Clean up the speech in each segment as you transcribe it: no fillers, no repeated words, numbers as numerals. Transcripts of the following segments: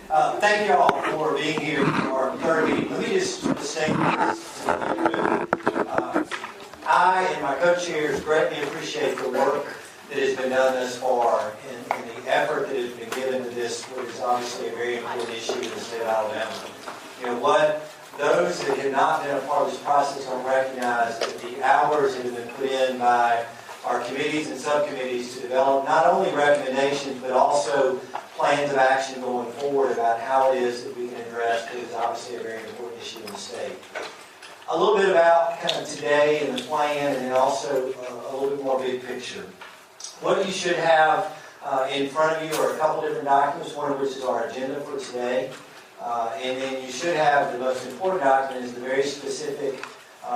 Thank you all for being here for our third meeting. Let me just say this. I and my co-chairs greatly appreciate the work that has been done thus far and the effort that has been given to this, which is obviously a very important issue in the state of Alabama. You know what? Those that have not been a part of this process don't recognize that the hours that have been put in by our committees and subcommittees to develop not only recommendations but also plans of action going forward about how it is that we can address what is obviously a very important issue in the state. A little bit about kind of today and the plan, and then also a little bit more big picture. What you should have in front of you are a couple different documents, one of which is our agenda for today. And then you should have the most important document is the very specific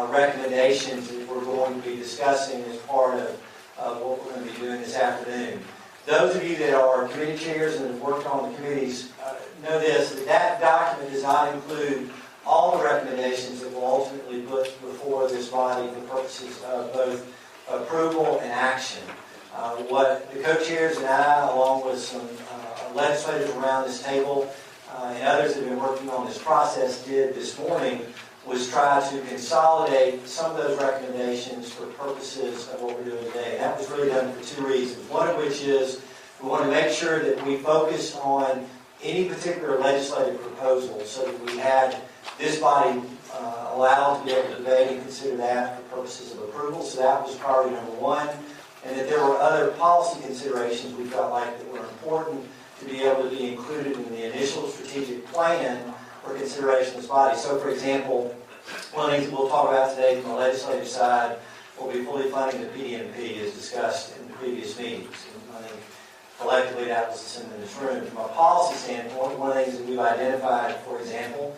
recommendations that we're going to be discussing as part of what we're going to be doing this afternoon. Those of you that are committee chairs and have worked on the committees know this, that document does not include all the recommendations that we'll ultimately put before this body for purposes of both approval and action. What the co-chairs and I, along with some legislators around this table and others that have been working on this process, did this morning was try to consolidate some of those recommendations for purposes of what we're doing today. And that was really done for two reasons. One of which is we want to make sure that we focus on any particular legislative proposal so that we had this body allowed to be able to debate and consider that for purposes of approval. So that was priority number one. And that there were other policy considerations we felt like that were important to be able to be included in the initial strategic plan for consideration of this body. So, for example, one of the things that we'll talk about today from the legislative side will be fully funding the PD&P as discussed in the previous meetings. And I think collectively that was the sentiment in this room. From a policy standpoint, one of the things that we've identified, for example,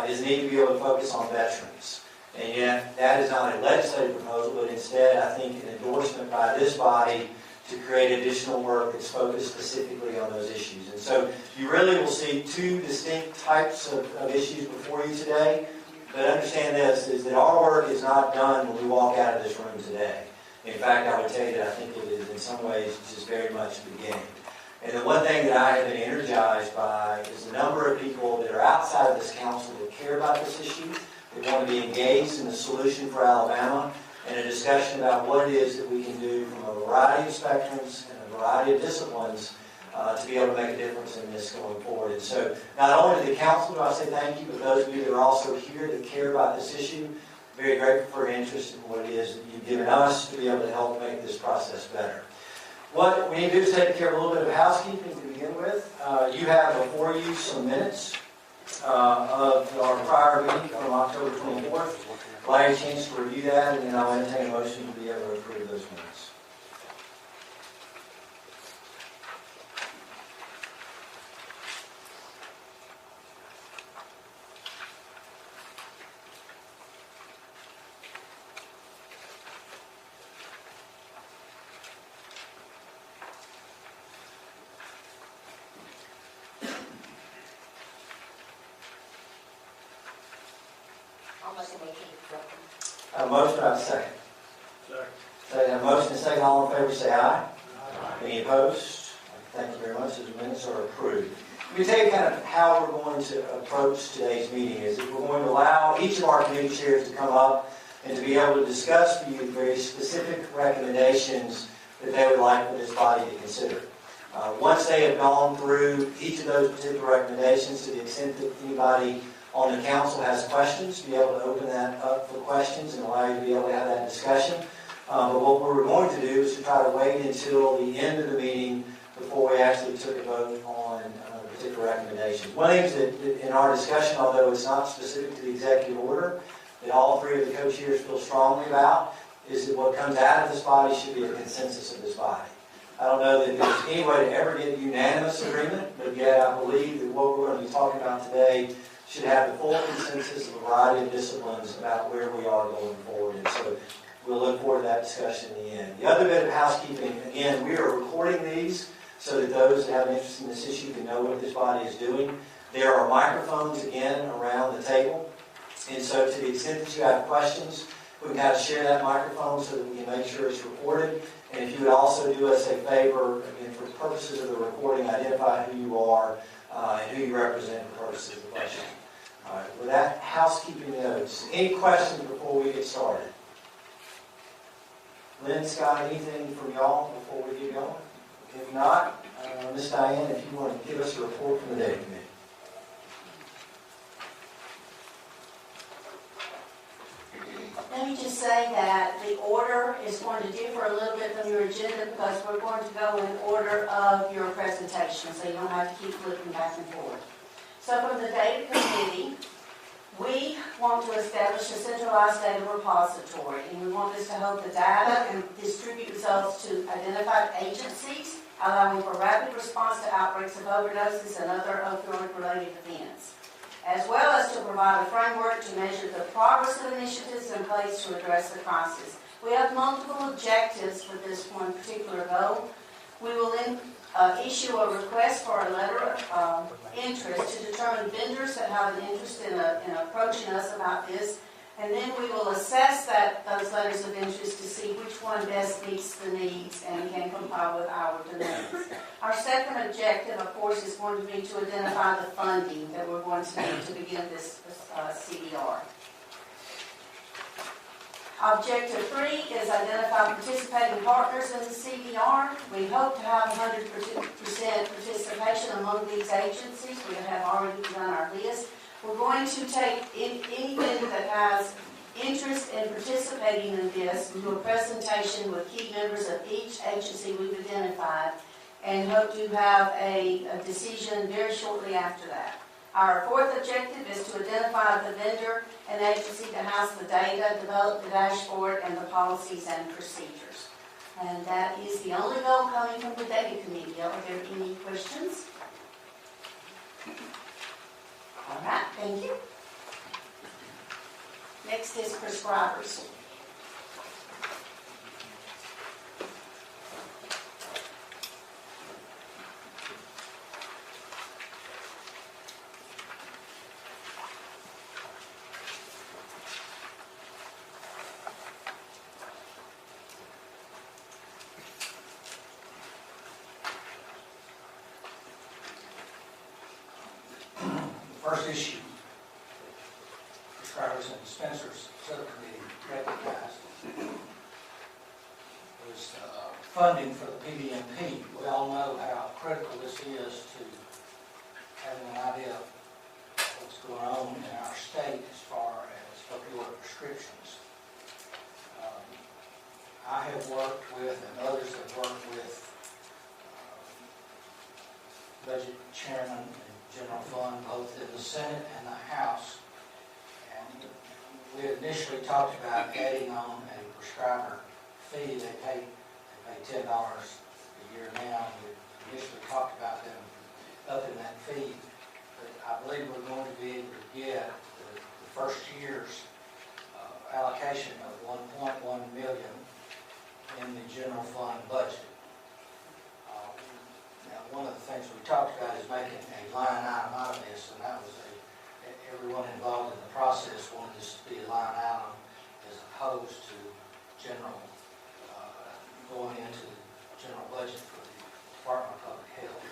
is the need to be able to focus on veterans. And yet, that is not a legislative proposal, but instead, I think, an endorsement by this body to create additional work that's focused specifically on those issues. And so you really will see two distinct types of issues before you today. But understand this, is that our work is not done when we walk out of this room today. In fact, I would tell you that I think it is in some ways just very much the beginning. And the one thing that I have been energized by is the number of people that are outside of this council that care about this issue, that want to be engaged in the solution for Alabama, and a discussion about what it is that we can do from a variety of spectrums and a variety of disciplines to be able to make a difference in this going forward. And so not only to the council do I say thank you, but those of you that are also here that care about this issue, very grateful for your interest in what it is that you've given us to be able to help make this process better. What we need to do is take care of a little bit of housekeeping to begin with. You have before you some minutes of our prior meeting from October 24th. I'll have a chance to review that, and then I'll entertain a motion to be able to approve those minutes. Motion, I have a second. Second. A motion and second. All in favor say aye. Any opposed? Thank you very much. Those minutes are approved. Let me tell you kind of how we're going to approach today's meeting. Is that we're going to allow each of our committee chairs to come up and to be able to discuss for you very specific recommendations that they would like for this body to consider. Once they have gone through each of those particular recommendations, to the extent that anybody on the council has questions, to be able to open that up for questions and allow you to be able to have that discussion. But what we're going to do is to try to wait until the end of the meeting before we actually took a vote on particular recommendations. One of the things that in our discussion, although it's not specific to the executive order, that all three of the co-chairs feel strongly about, is that what comes out of this body should be a consensus of this body. I don't know that there's any way to ever get unanimous agreement, but yet I believe that what we're going to be talking about today should have the full consensus of a variety of disciplines about where we are going forward. And so we'll look forward to that discussion in the end. The other bit of housekeeping, again, we are recording these so that those that have an interest in this issue can know what this body is doing. There are microphones, again, around the table. And so to the extent that you have questions, we can kind of share that microphone so that we can make sure it's recorded. And if you would also do us a favor, again, for purposes of the recording, identify who you are and who you represent for purposes of the question. All right, with that housekeeping notes, any questions before we get started? Lynn, Scott, anything from y'all before we get going? If not, Ms. Diane, if you want to give us a report from the Data Committee. Let me just say that the order is going to differ a little bit from your agenda because we're going to go in order of your presentation, so you don't have to keep flipping back and forth. So from the Data Committee, we want to establish a centralized data repository, and we want this to hold the data and distribute results to identified agencies, allowing for rapid response to outbreaks of overdoses and other opioid-related events, as well as to provide a framework to measure the progress of initiatives in place to address the crisis. We have multiple objectives for this one particular goal. We will then issue a request for a letter of interest to determine vendors that have an interest in approaching us about this, and then we will assess those letters of interest to see which one best meets the needs and can comply with our demands. Our second objective, of course, is going to be to identify the funding that we're going to need to begin this CDR. Objective 3 is identify participating partners in the CDR. We hope to have 100% participation among these agencies. We have already done our list. We're going to take any vendor that has interest in participating in this, do a presentation with key members of each agency we've identified, and hope to have a decision very shortly after that. Our fourth objective is to identify the vendor and agency that has the data, develop the dashboard, and the policies and procedures. And that is the only goal coming from the Data Committee. Are there any questions? All right, thank you. Next is prescribers. First issue, prescribers and dispensers subcommittee recognized was funding for the PDMP. We all know how critical this is to having an idea of what's going on in our state as far as opioid prescriptions. I have worked with, and others have worked with, budget chairman and general fund, both in the Senate and the House. And we had initially talked about adding on a prescriber fee. They pay $10 a year now. We initially talked about them upping that fee. But I believe we're going to be able to get the first year's allocation of $1.1 million in the general fund budget. One of the things we talked about is making a line item out of this, and that was everyone involved in the process wanted this to be a line item as opposed to general, going into the general budget for the Department of Public Health.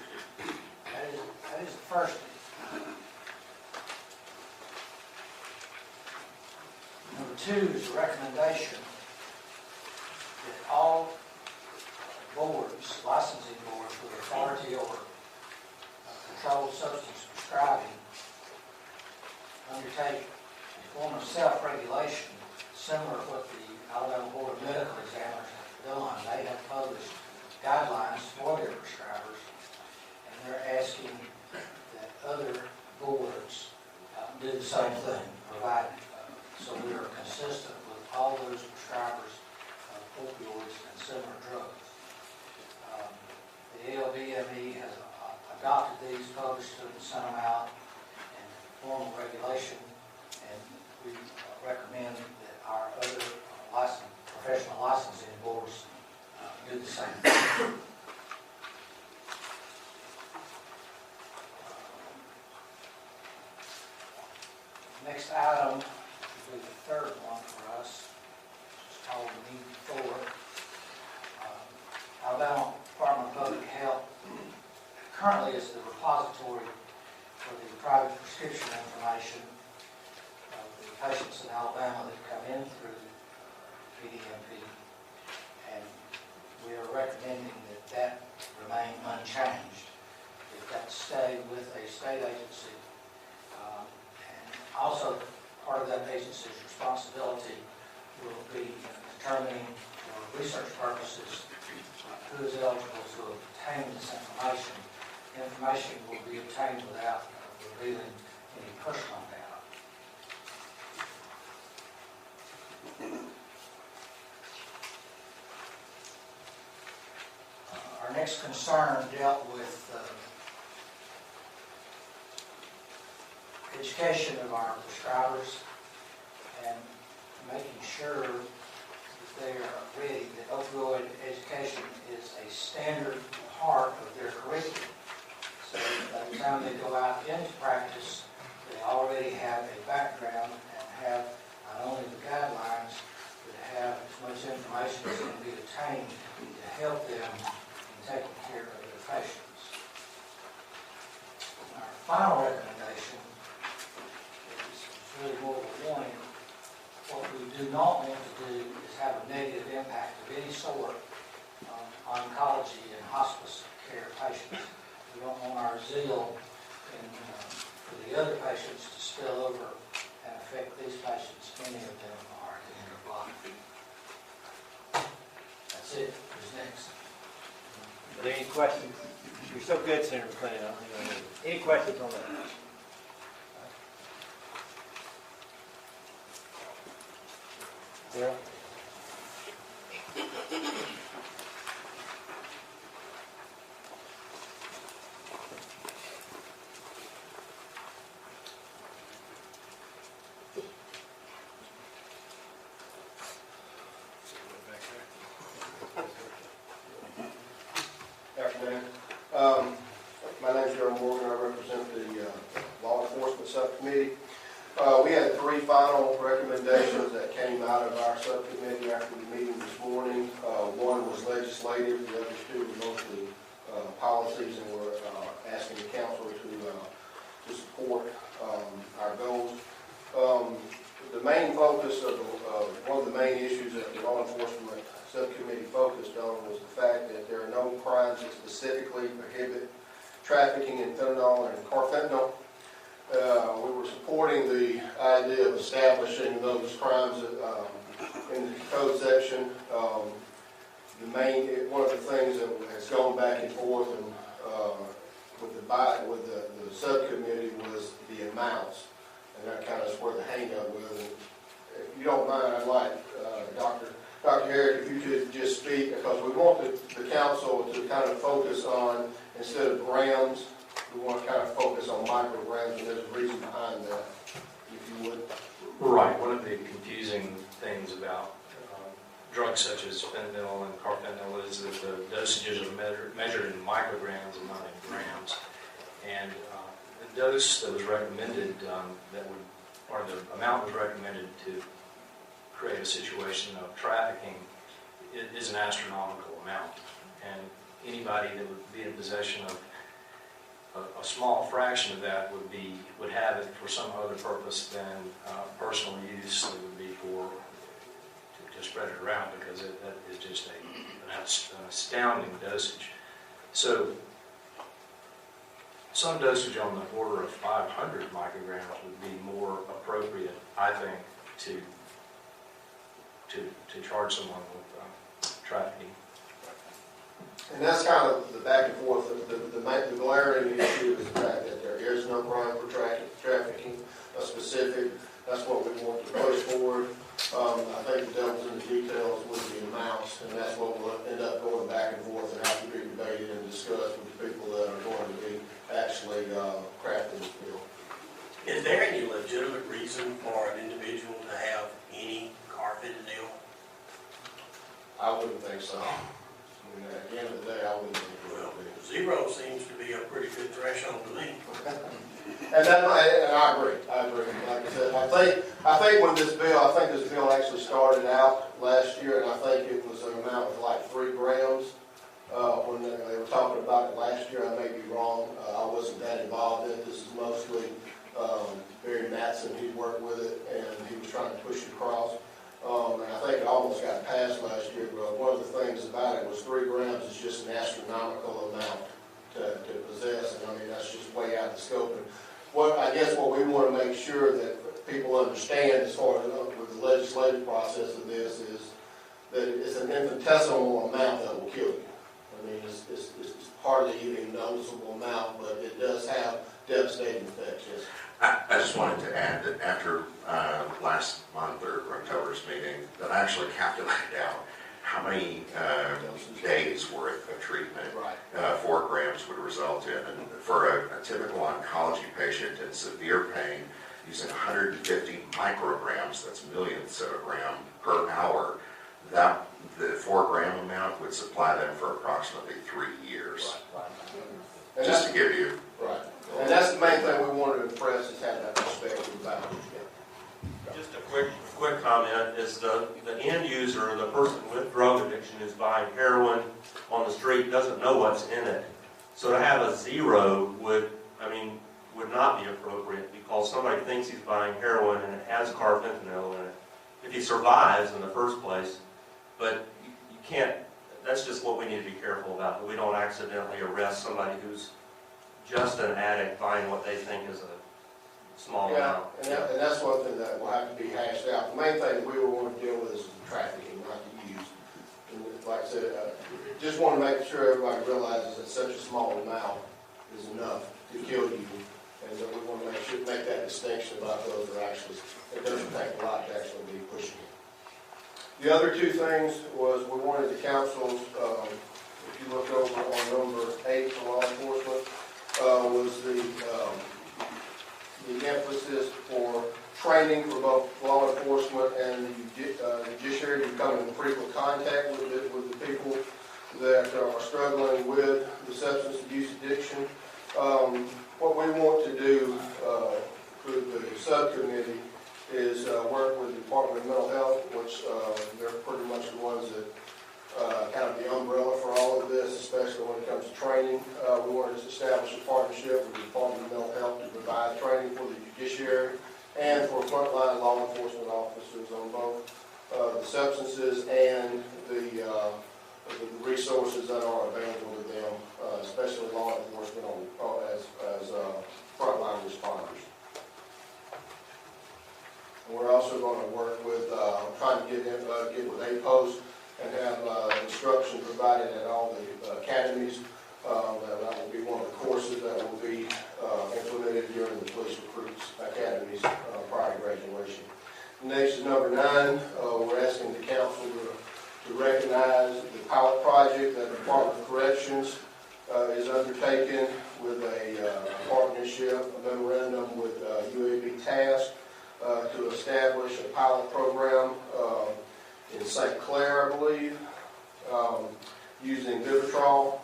That is the first thing. Number 2 is a recommendation that all boards, licensing boards with authority over controlled substance prescribing undertake a form of self-regulation similar to what the Alabama Board of Medical Examiners have done. They have published guidelines for their prescribers, and they're asking that other boards do the same thing, provide so we are consistent with all those prescribers of opioids and similar drugs. The ALBME has adopted these, published them, sent them out in formal regulation, and we recommend that our other professional licensing boards do the same. Next item will be the third one for us. It's called Need 4. Alabama Department of Public Health currently is the repository private prescription information of the patients in Alabama that come in through PDMP, and we are recommending that that remain unchanged. If that stay with a state agency, and also part of that agency's responsibility will be determining for research purposes who is eligible to obtain this information. Information will be obtained without revealing any personal data. Our next concern dealt with education of our prescribers and making sure that they are ready, that opioid education is a standard part of their curriculum. So by the time they go out into practice, they already have a background and have not only the guidelines, but have as much information as can be obtained to help them in taking care of their patients. Our final recommendation is really more of a warning. What we do not want to do is have a negative impact of any sort on oncology and hospice care patients. We don't want our zeal for the other patients to spill over and affect these patients. Many of them are at the end of life. That's it. Who's next? Are there any questions? You're so good, Senator McClendon. I don't think I know. Any questions on that? Daryl? Afternoon. My name is Darrell Morgan. I represent the Law Enforcement Subcommittee. We had 3 final recommendations that came out of our subcommittee after the meeting this morning. One was legislative, the other 2 were mostly policies, and we're asking the council to support our goals. The main focus of one of the main issues that the Law Enforcement Subcommittee focused on was the fact that there are no crimes that specifically prohibit trafficking in fentanyl and carfentanil. We were supporting the idea of establishing those crimes in the code section. One of the things that has gone back and forth with the subcommittee was the amounts, and that kind of is where the hang-up was. And if you don't mind, I'd like Dr. Herrick, if you could just speak, because we want the council to kind of focus on, instead of grams, we want to kind of focus on micrograms, and there's a reason behind that, if you would. Right. One of the confusing things about drugs such as fentanyl and carfentanil is that the dosages are measured in micrograms and not in grams. And the dose that was recommended, or the amount was recommended to create a situation of trafficking is an astronomical amount. And anybody that would be in possession of a small fraction of that would have it for some other purpose than personal use. It would be to spread it around, because that is just an astounding dosage. So some dosage on the order of 500 micrograms would be more appropriate, I think, to charge someone with trafficking. And that's kind of the back and forth. The glaring issue is the fact that there is no crime for trafficking, a specific. That's what we want to push forward. I think the devil's in the details with the amounts, and that's what we'll end up going back and forth and have to be debated and discussed with the people that are going to be actually crafting this bill. Is there any legitimate reason for an individual to have any carfentanil? I wouldn't think so. I mean, at the end of the day, I wouldn't think it would be. 0 seems to be a pretty good threshold to me. And I agree. Like I said, I think this bill actually started out last year, and I think it was an amount of like 3 grams. When they were talking about it last year, I may be wrong. I wasn't that involved in it. This is mostly Barry Matson, he worked with it, and he was trying to push it across. And I think it almost got passed last year, but one of the things about it was 3 grams is just an astronomical amount to possess, and I mean, that's just way out of the scope. And I guess what we want to make sure that people understand as far as with the legislative process of this is that it's an infinitesimal amount that will kill you. I mean, it's hardly even a noticeable amount, but it does have devastating effects, yes. I just wanted to add that after last month or October's meeting, that I actually calculated out how many days worth of treatment Right. 4 grams would result in. And for a typical oncology patient in severe pain, using 150 micrograms, that's millionths of a gram per hour, that the 4 gram amount would supply them for approximately 3 years. And Just to give you. Right. And that's the main thing we wanted to impress is have that perspective about it. Just a quick comment is the end user, the person with drug addiction who's buying heroin on the street doesn't know what's in it. So to have a 0 would not be appropriate because somebody thinks he's buying heroin and it has carfentanil in it. If he survives in the first place, but you can't, that's just what we need to be careful about, that we don't accidentally arrest somebody who's just an addict buying what they think is a small amount. And that's one thing that will have to be hashed out. The main thing that we will want to deal with is the trafficking, not the use. And like I said, just want to make sure everybody realizes that such a small amount is enough to kill you. And that we want to make that distinction about those that actually, it doesn't take a lot to actually be pushing it. The other 2 things was we wanted the councils, if you look over on number 8 for law enforcement, was the emphasis for training for both law enforcement and the judiciary to come in frequent contact with the people that are struggling with the substance abuse addiction. What we want to do through the subcommittee is work with the Department of Mental Health, which they're pretty much the ones that kind of the umbrella for all of this, especially when it comes to training. We wanted to establish a partnership with the Department of Mental Health to provide training for the judiciary and for frontline law enforcement officers on both the substances and the resources that are available to them, especially law enforcement as frontline responders. And we're also going to work with, trying to get with APOS and have instruction provided at all the academies. That will be one of the courses that will be implemented during the police recruits academies prior to graduation. Next is number 9. We're asking the council to recognize the pilot project that the Department of Corrections is undertaking with a partnership, a memorandum with UAB Task to establish a pilot program in St. Clair, I believe, using Vivitrol.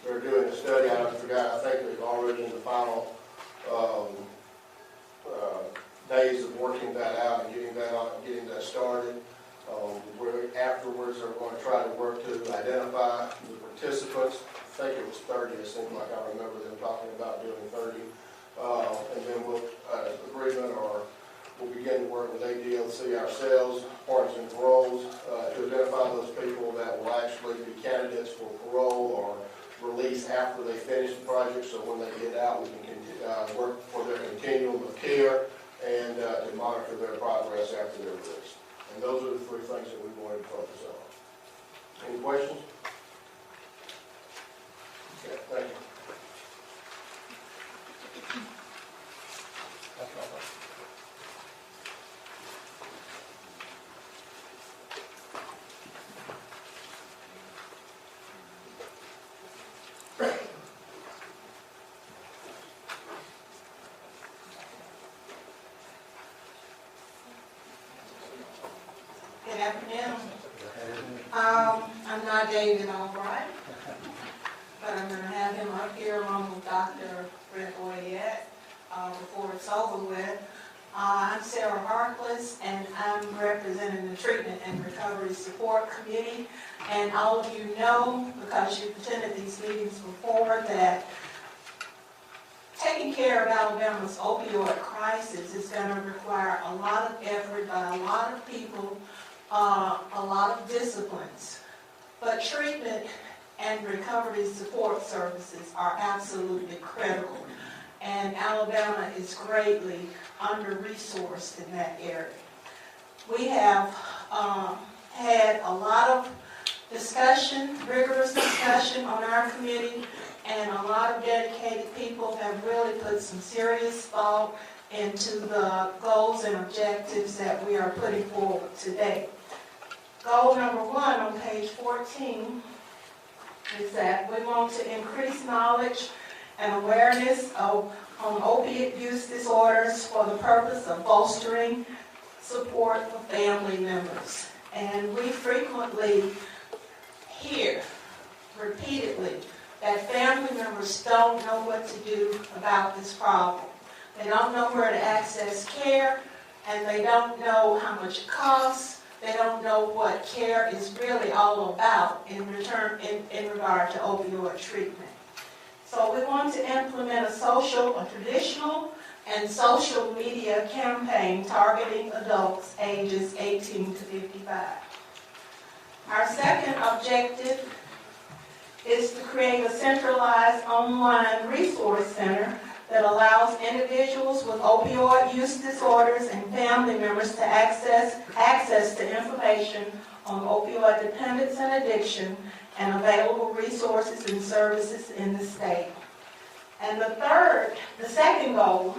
They're doing a study, I forgot, I think they're already in the final days of working that out and getting that started. Afterwards, they're going to try to work to identify the participants. I think it was 30, it seems like I remember them talking about doing 30. And then we'll, agreement or we'll begin to work with ADLC ourselves, partners in paroles, to identify those people that will actually be candidates for parole or release after they finish the project, so when they get out, we can work for their continuum of care and to monitor their progress after their release. And those are the 3 things that we wanted to focus on. Any questions? Okay, thank you. Good afternoon. I'm not David Albright, but I'm going to have him up here along with Dr. Brett Boyette before it's over with. I'm Sarah Harkless, and I'm representing the Treatment and Recovery Support Committee. And all of you know, because you've attended these meetings before, that taking care of Alabama's opioid crisis is going to require a lot of effort by a lot of people, a lot of disciplines. But treatment and recovery support services are absolutely critical. And Alabama is greatly under-resourced in that area. We have had a lot of discussion, rigorous discussion on our committee, and a lot of dedicated people have really put some serious thought into the goals and objectives that we are putting forward today. Goal number 1 on page 14 is that we want to increase knowledge and awareness on opiate use disorders for the purpose of bolstering support for family members. And we frequently hear repeatedly that family members don't know what to do about this problem. They don't know where to access care, and they don't know how much it costs. They don't know what care is really all about in regard to opioid treatment. So we want to implement a traditional and social media campaign targeting adults ages 18 to 55. Our second objective is to create a centralized online resource center that allows individuals with opioid use disorders and family members to access to information on opioid dependence and addiction and available resources and services in the state. And the second goal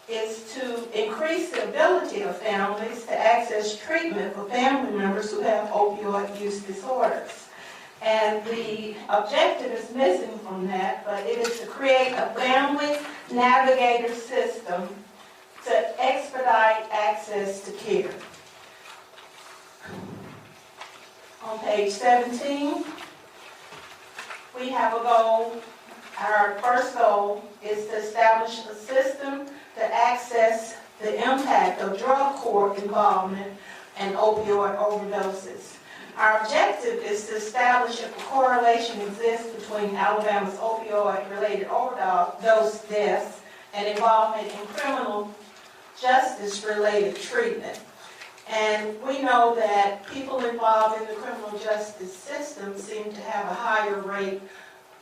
is to increase the ability of families to access treatment for family members who have opioid use disorders. And the objective is missing from that, but it is to create a family navigator system to expedite access to care. On page 17, we have a goal. Our first goal is to establish a system to access the impact of drug court involvement and opioid overdoses. Our objective is to establish if a correlation exists between Alabama's opioid-related overdose deaths and involvement in criminal justice-related treatment. And we know that people involved in the criminal justice system seem to have a higher rate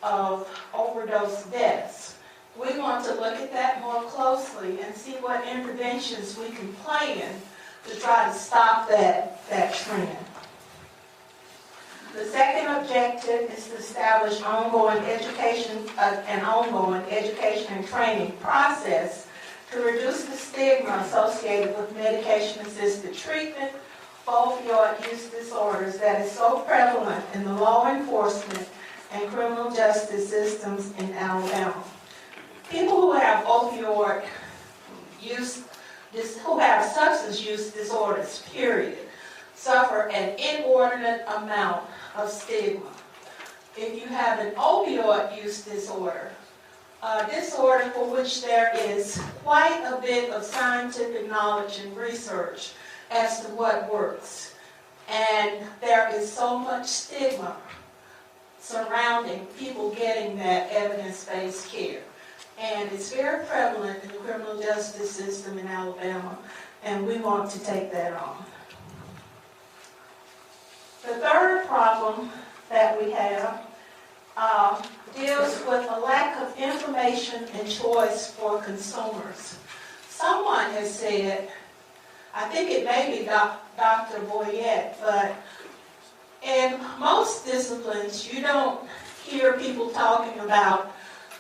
of overdose deaths. We want to look at that more closely and see what interventions we can plan to try to stop that trend. The second objective is to establish an ongoing education and training process to reduce the stigma associated with medication-assisted treatment for opioid use disorders that is so prevalent in the law enforcement and criminal justice systems in Alabama. People who have opioid use, who have substance use disorders, period, suffer an inordinate amount of stigma. If you have an opioid use disorder, a disorder for which there is quite a bit of scientific knowledge and research as to what works, and there is so much stigma surrounding people getting that evidence-based care. And it's very prevalent in the criminal justice system in Alabama, and we want to take that on. The third problem that we have deals with a lack of information and choice for consumers. Someone has said, I think it may be Dr. Boyette, but in most disciplines, you don't hear people talking about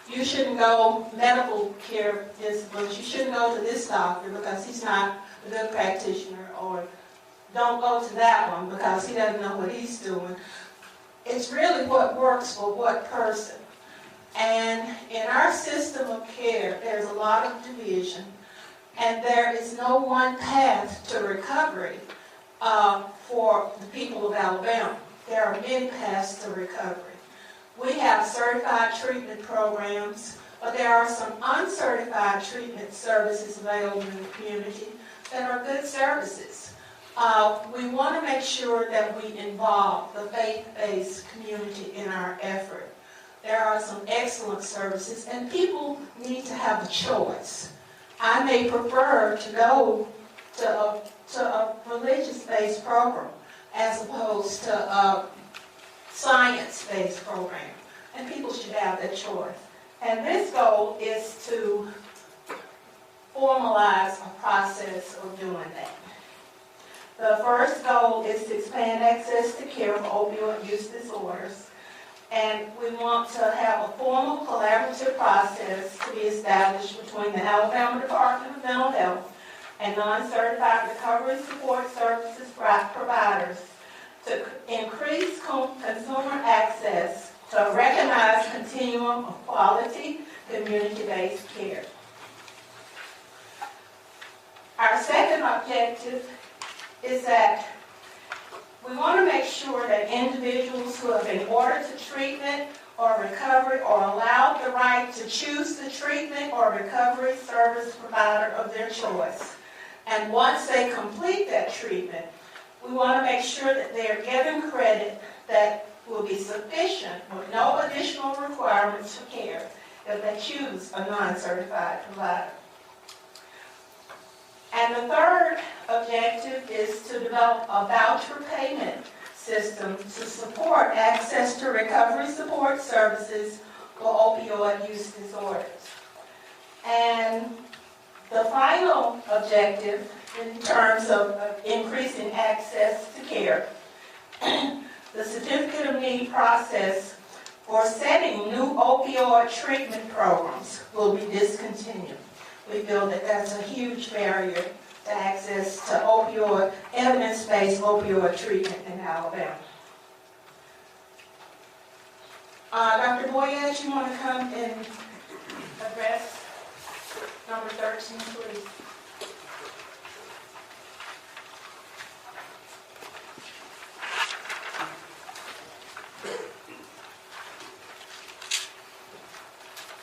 you shouldn't go medical care disciplines, you shouldn't go to this doctor because he's not a good practitioner, or don't go to that one because he doesn't know what he's doing. It's really what works for what person. And in our system of care, there's a lot of division, and there is no one path to recovery for the people of Alabama. There are many paths to recovery. We have certified treatment programs, but there are some uncertified treatment services available in the community that are good services. We want to make sure that we involve the faith-based community in our effort. There are some excellent services, and people need to have a choice. I may prefer to go to a religious-based program as opposed to a science-based program, and people should have that choice. And this goal is to formalize a process of doing that. The first goal is to expand access to care for opioid use disorders. And we want to have a formal collaborative process to be established between the Alabama Department of Mental Health and non-certified recovery support services providers to increase consumer access to a recognized continuum of quality, community-based care. Our second objective is that we want to make sure that individuals who have been ordered to treatment or recovery are allowed the right to choose the treatment or recovery service provider of their choice. And once they complete that treatment, we want to make sure that they are given credit that will be sufficient with no additional requirements for care if they choose a non-certified provider. And the third objective is to develop a voucher payment system to support access to recovery support services for opioid use disorders. And the final objective in terms of increasing access to care, the Certificate of Need process for setting new opioid treatment programs will be discontinued. We feel that that's a huge barrier to access to opioid, evidence-based opioid treatment in Alabama. Dr. Boyette, you want to come and address number 13, please?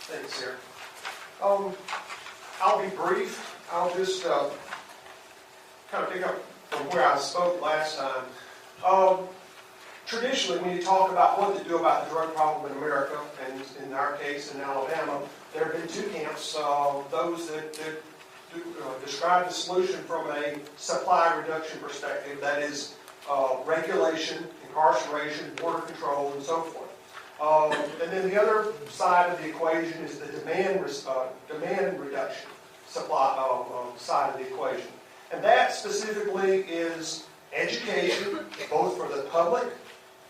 Thanks, Sarah. I'll be brief. I'll just kind of pick up from where I spoke last time. Traditionally, when you talk about what to do about the drug problem in America, and in our case in Alabama, there have been two camps. Those that describe the solution from a supply reduction perspective, that is regulation, incarceration, border control, and so forth. And then the other side of the equation is the demand reduction side of the equation. And that specifically is education, both for the public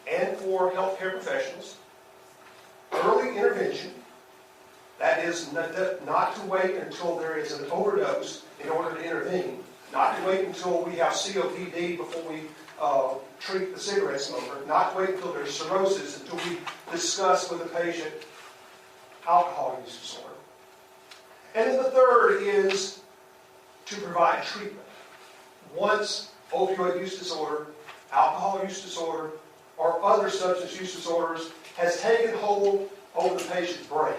and for healthcare professionals, early intervention, that is not to wait until there is an overdose in order to intervene, not to wait until we have COPD before we treat the cigarette smoker, not to wait until there's cirrhosis, until we discuss with the patient alcohol use disorder. And then the third is to provide treatment. Once opioid use disorder, alcohol use disorder, or other substance use disorders has taken hold over the patient's brain.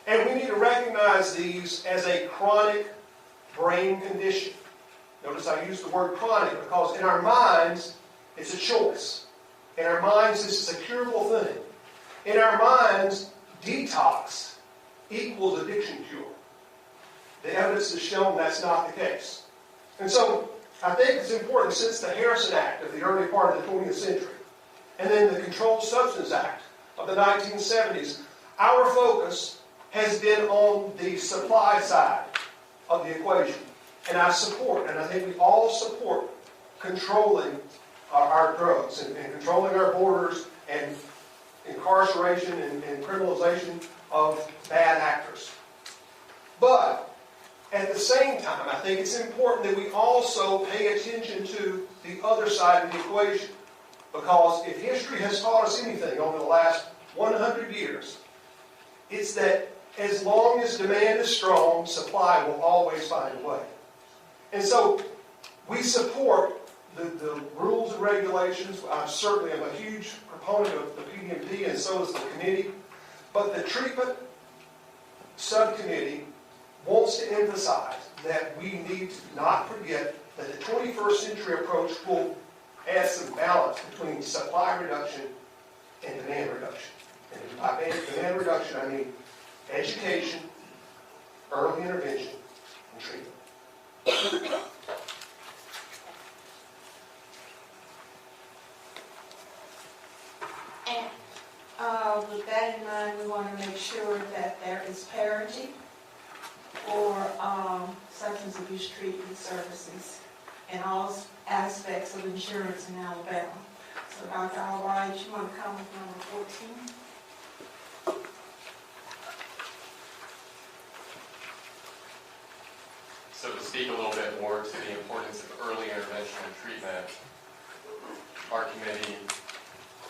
And we need to recognize these as a chronic brain condition. Notice I use the word chronic because in our minds, it's a choice. In our minds, this is a curable thing. In our minds, detox equals addiction cure. The evidence has shown that's not the case. And so, I think it's important, since the Harrison Act of the early part of the 20th century, and then the Controlled Substance Act of the 1970s, our focus has been on the supply side of the equation. And I support, and I think we all support, controlling our drugs and controlling our borders and incarceration and criminalization of bad actors. But at the same time, I think it's important that we also pay attention to the other side of the equation. Because if history has taught us anything over the last 100 years, it's that as long as demand is strong, supply will always find a way. And so we support the rules and regulations. I certainly am a huge proponent of the PDMP, and so is the committee. But the treatment subcommittee wants to emphasize that we need to not forget that the 21st century approach will add some balance between supply reduction and demand reduction. And by demand reduction, I mean education, early intervention, and treatment. And with that in mind, we want to make sure that there is parity for substance abuse treatment services in all aspects of insurance in Alabama. So Dr. Albright, you want to come with number 14? So to speak a little bit more to the importance of early intervention and treatment, our committee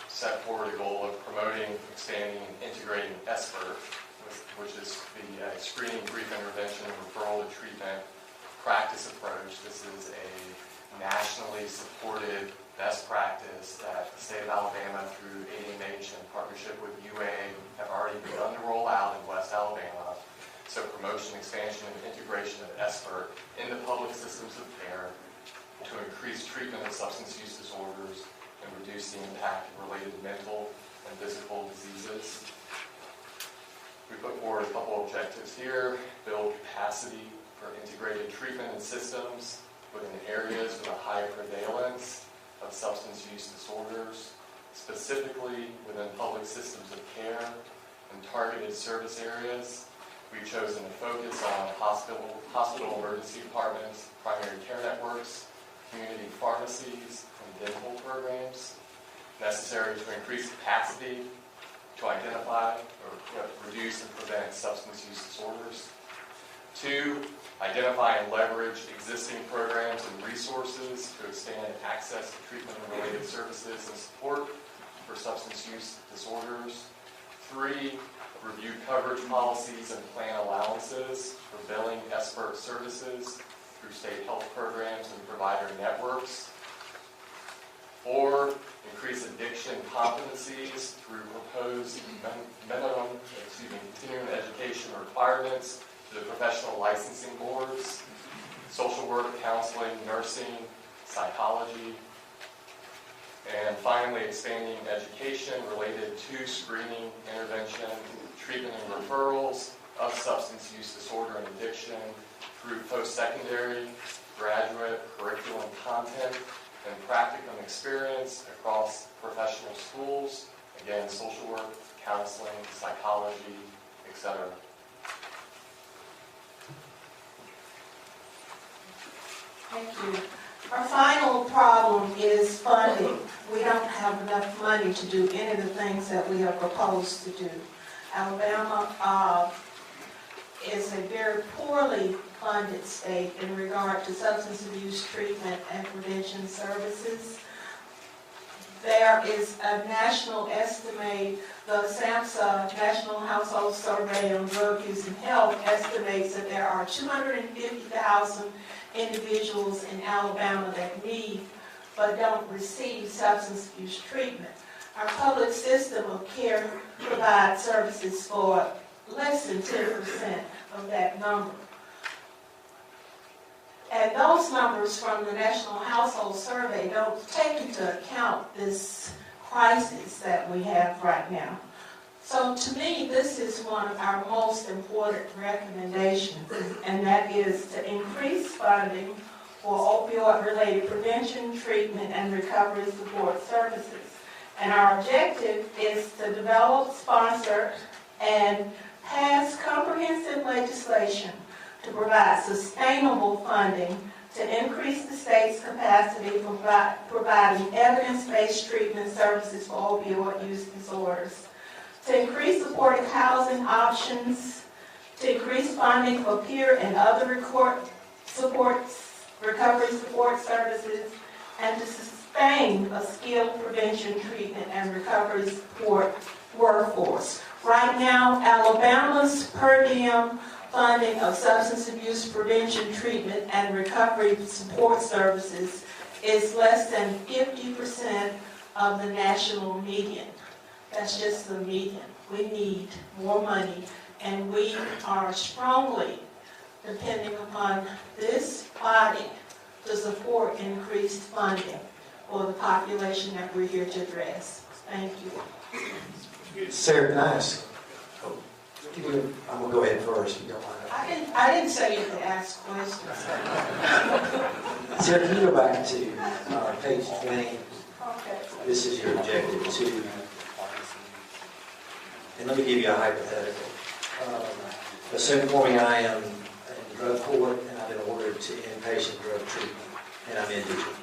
set forward a goal of promoting, expanding, and integrating SBIRT, which is the screening, brief intervention, and referral to treatment practice approach. This is a nationally supported best practice that the state of Alabama through ADMH in partnership with UA have already begun to roll out in West Alabama. So promotion, expansion, and integration of SBIRT into public systems of care to increase treatment of substance use disorders and reduce the impact of related mental and physical diseases. We put forward a couple objectives here: build capacity for integrated treatment and systems within areas with a high prevalence of substance use disorders, specifically within public systems of care and targeted service areas. We've chosen to focus on hospital emergency departments, primary care networks, community pharmacies, and dental programs, necessary to increase capacity to identify or reduce and prevent substance use disorders. 2, identify and leverage existing programs and resources to expand access to treatment and related services and support for substance use disorders. 3, review coverage policies and plan allowances for billing SBIRT services through state health programs and provider networks. 4, increase addiction competencies through proposed continuing education requirements to the professional licensing boards, social work, counseling, nursing, psychology. And finally, expanding education related to screening, intervention, treatment, and referrals of substance use disorder and addiction through post-secondary, graduate, curriculum content, and practicum experience across professional schools, again, social work, counseling, psychology, etc. Thank you. Our final problem is funding. We don't have enough money to do any of the things that we have proposed to do. Alabama is a very poorly funded state in regard to substance abuse treatment and prevention services. There is a national estimate, the SAMHSA National Household Survey on Drug Use and Health estimates that there are 250,000 individuals in Alabama that need but don't receive substance abuse treatment. Our public system of care provides services for less than 10% of that number. And those numbers from the National Household Survey don't take into account this crisis that we have right now. So to me, this is one of our most important recommendations, and that is to increase funding for opioid-related prevention, treatment, and recovery support services. And our objective is to develop, sponsor, and pass comprehensive legislation to provide sustainable funding to increase the state's capacity for providing evidence-based treatment services for opioid use disorders, to increase supportive housing options, to increase funding for peer and other recovery support services, and to sustain a skilled prevention, treatment, and recovery support workforce. Right now, Alabama's per diem funding of substance abuse prevention, treatment, and recovery support services is less than 50% of the national median. That's just the median. We need more money And we are strongly depending upon this body to support increased funding for the population that we're here to address. Thank you. Sarah, can I ask? I'm going to go ahead first, if you don't mind. I didn't say you could ask questions. Sarah, can you go back to page 20? Okay. This is your objective 2. And let me give you a hypothetical. Assume for me I am in drug court and I've been ordered to inpatient drug treatment and I'm indigent.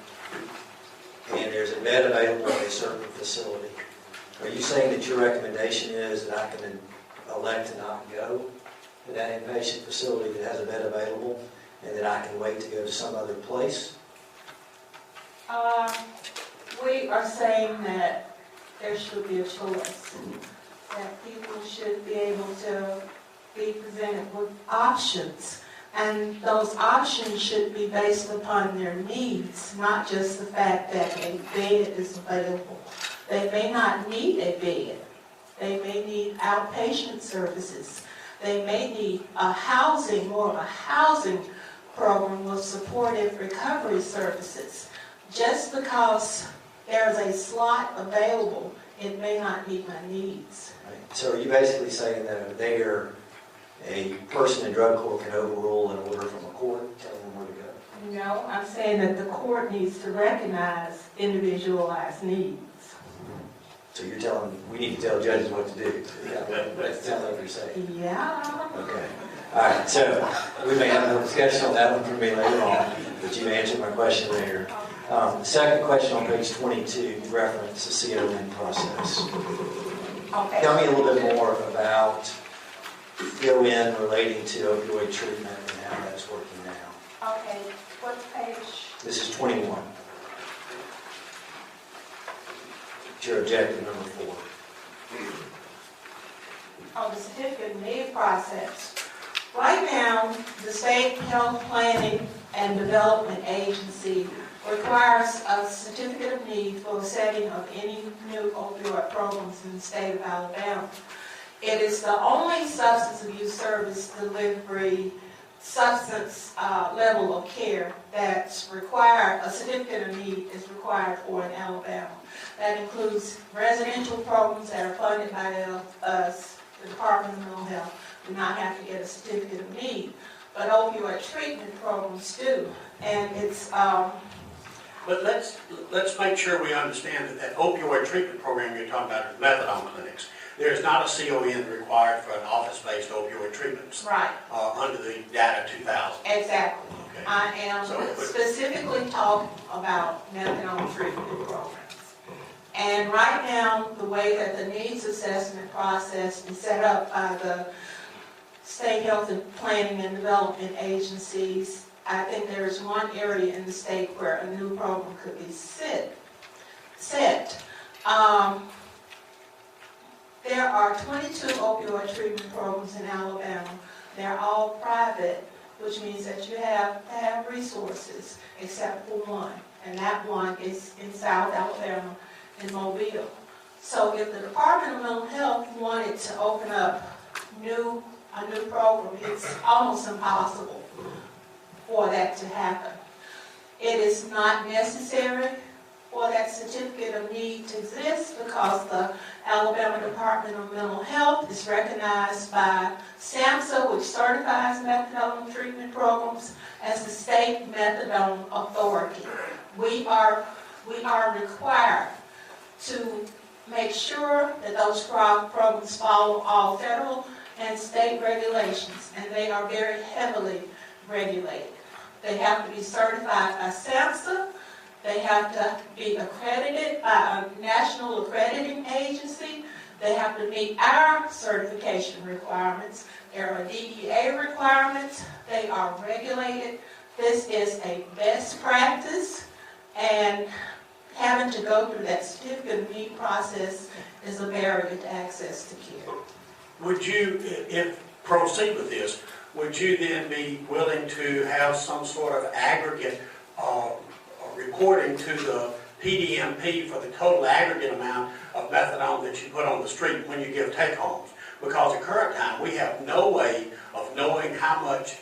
And there's a bed available at a certain facility. Are you saying that your recommendation is that I can elect to not go to that inpatient facility that has a bed available and that I can wait to go to some other place? We are saying that there should be a choice, that people should be able to be presented with options. And those options should be based upon their needs, not just the fact that a bed is available. They may not need a bed. They may need outpatient services. They may need a housing, more of a housing program with supportive recovery services. Just because there's a slot available, it may not meet my needs. Right. So are you basically saying that a person in drug court can overrule an order from a court telling them where to go? No, I'm saying that the court needs to recognize individualized needs. So you're telling, we need to tell judges what to do. That sounds like you're saying. Yeah. Okay. All right, so we may have more discussion on that one for me later on, but you've answered my question there. The second question on page 22, you reference the CON process. Okay. Tell me a little bit more about CON relating to opioid treatment and how that's working now. Okay, what page? This is 21. It's your objective number 4. On the certificate of need process. Right now, the State Health Planning and Development Agency requires a certificate of need for the setting of any new opioid programs in the state of Alabama. It is the only substance abuse service delivery substance level of care that's required, a certificate of need is required for in Alabama. That includes residential programs that are funded by us, the Department of Mental Health, do not have to get a certificate of need, but opioid treatment programs do. And it's But let's make sure we understand that opioid treatment program you're talking about is methadone clinics. There's not a CON required for an office-based opioid treatment right. Under the Data 2000. Exactly. Okay. I am specifically talking about methadone treatment programs. And right now, the way that the needs assessment process is set up by the State Health and Planning and Development Agencies, I think there's one area in the state where a new program could be set. There are 22 opioid treatment programs in Alabama. They're all private, which means that you have to have resources, except for one. And that one is in South Alabama, in Mobile. So if the Department of Mental Health wanted to open up a new program, it's almost impossible for that to happen. It is not necessary for that certificate of need to exist because the Alabama Department of Mental Health is recognized by SAMHSA, which certifies methadone treatment programs, as the state methadone authority. We are required to make sure that those programs follow all federal and state regulations, and they are very heavily regulated. They have to be certified by SAMHSA. They have to be accredited by a national accrediting agency. They have to meet our certification requirements. There are DEA requirements. They are regulated. This is a best practice, and having to go through that certificate of need process is a barrier to access to care. Would you, if proceed with this, would you then be willing to have some sort of aggregate reporting to the PDMP for the total aggregate amount of methadone that you put on the street when you give take-homes? Because at current time, we have no way of knowing how much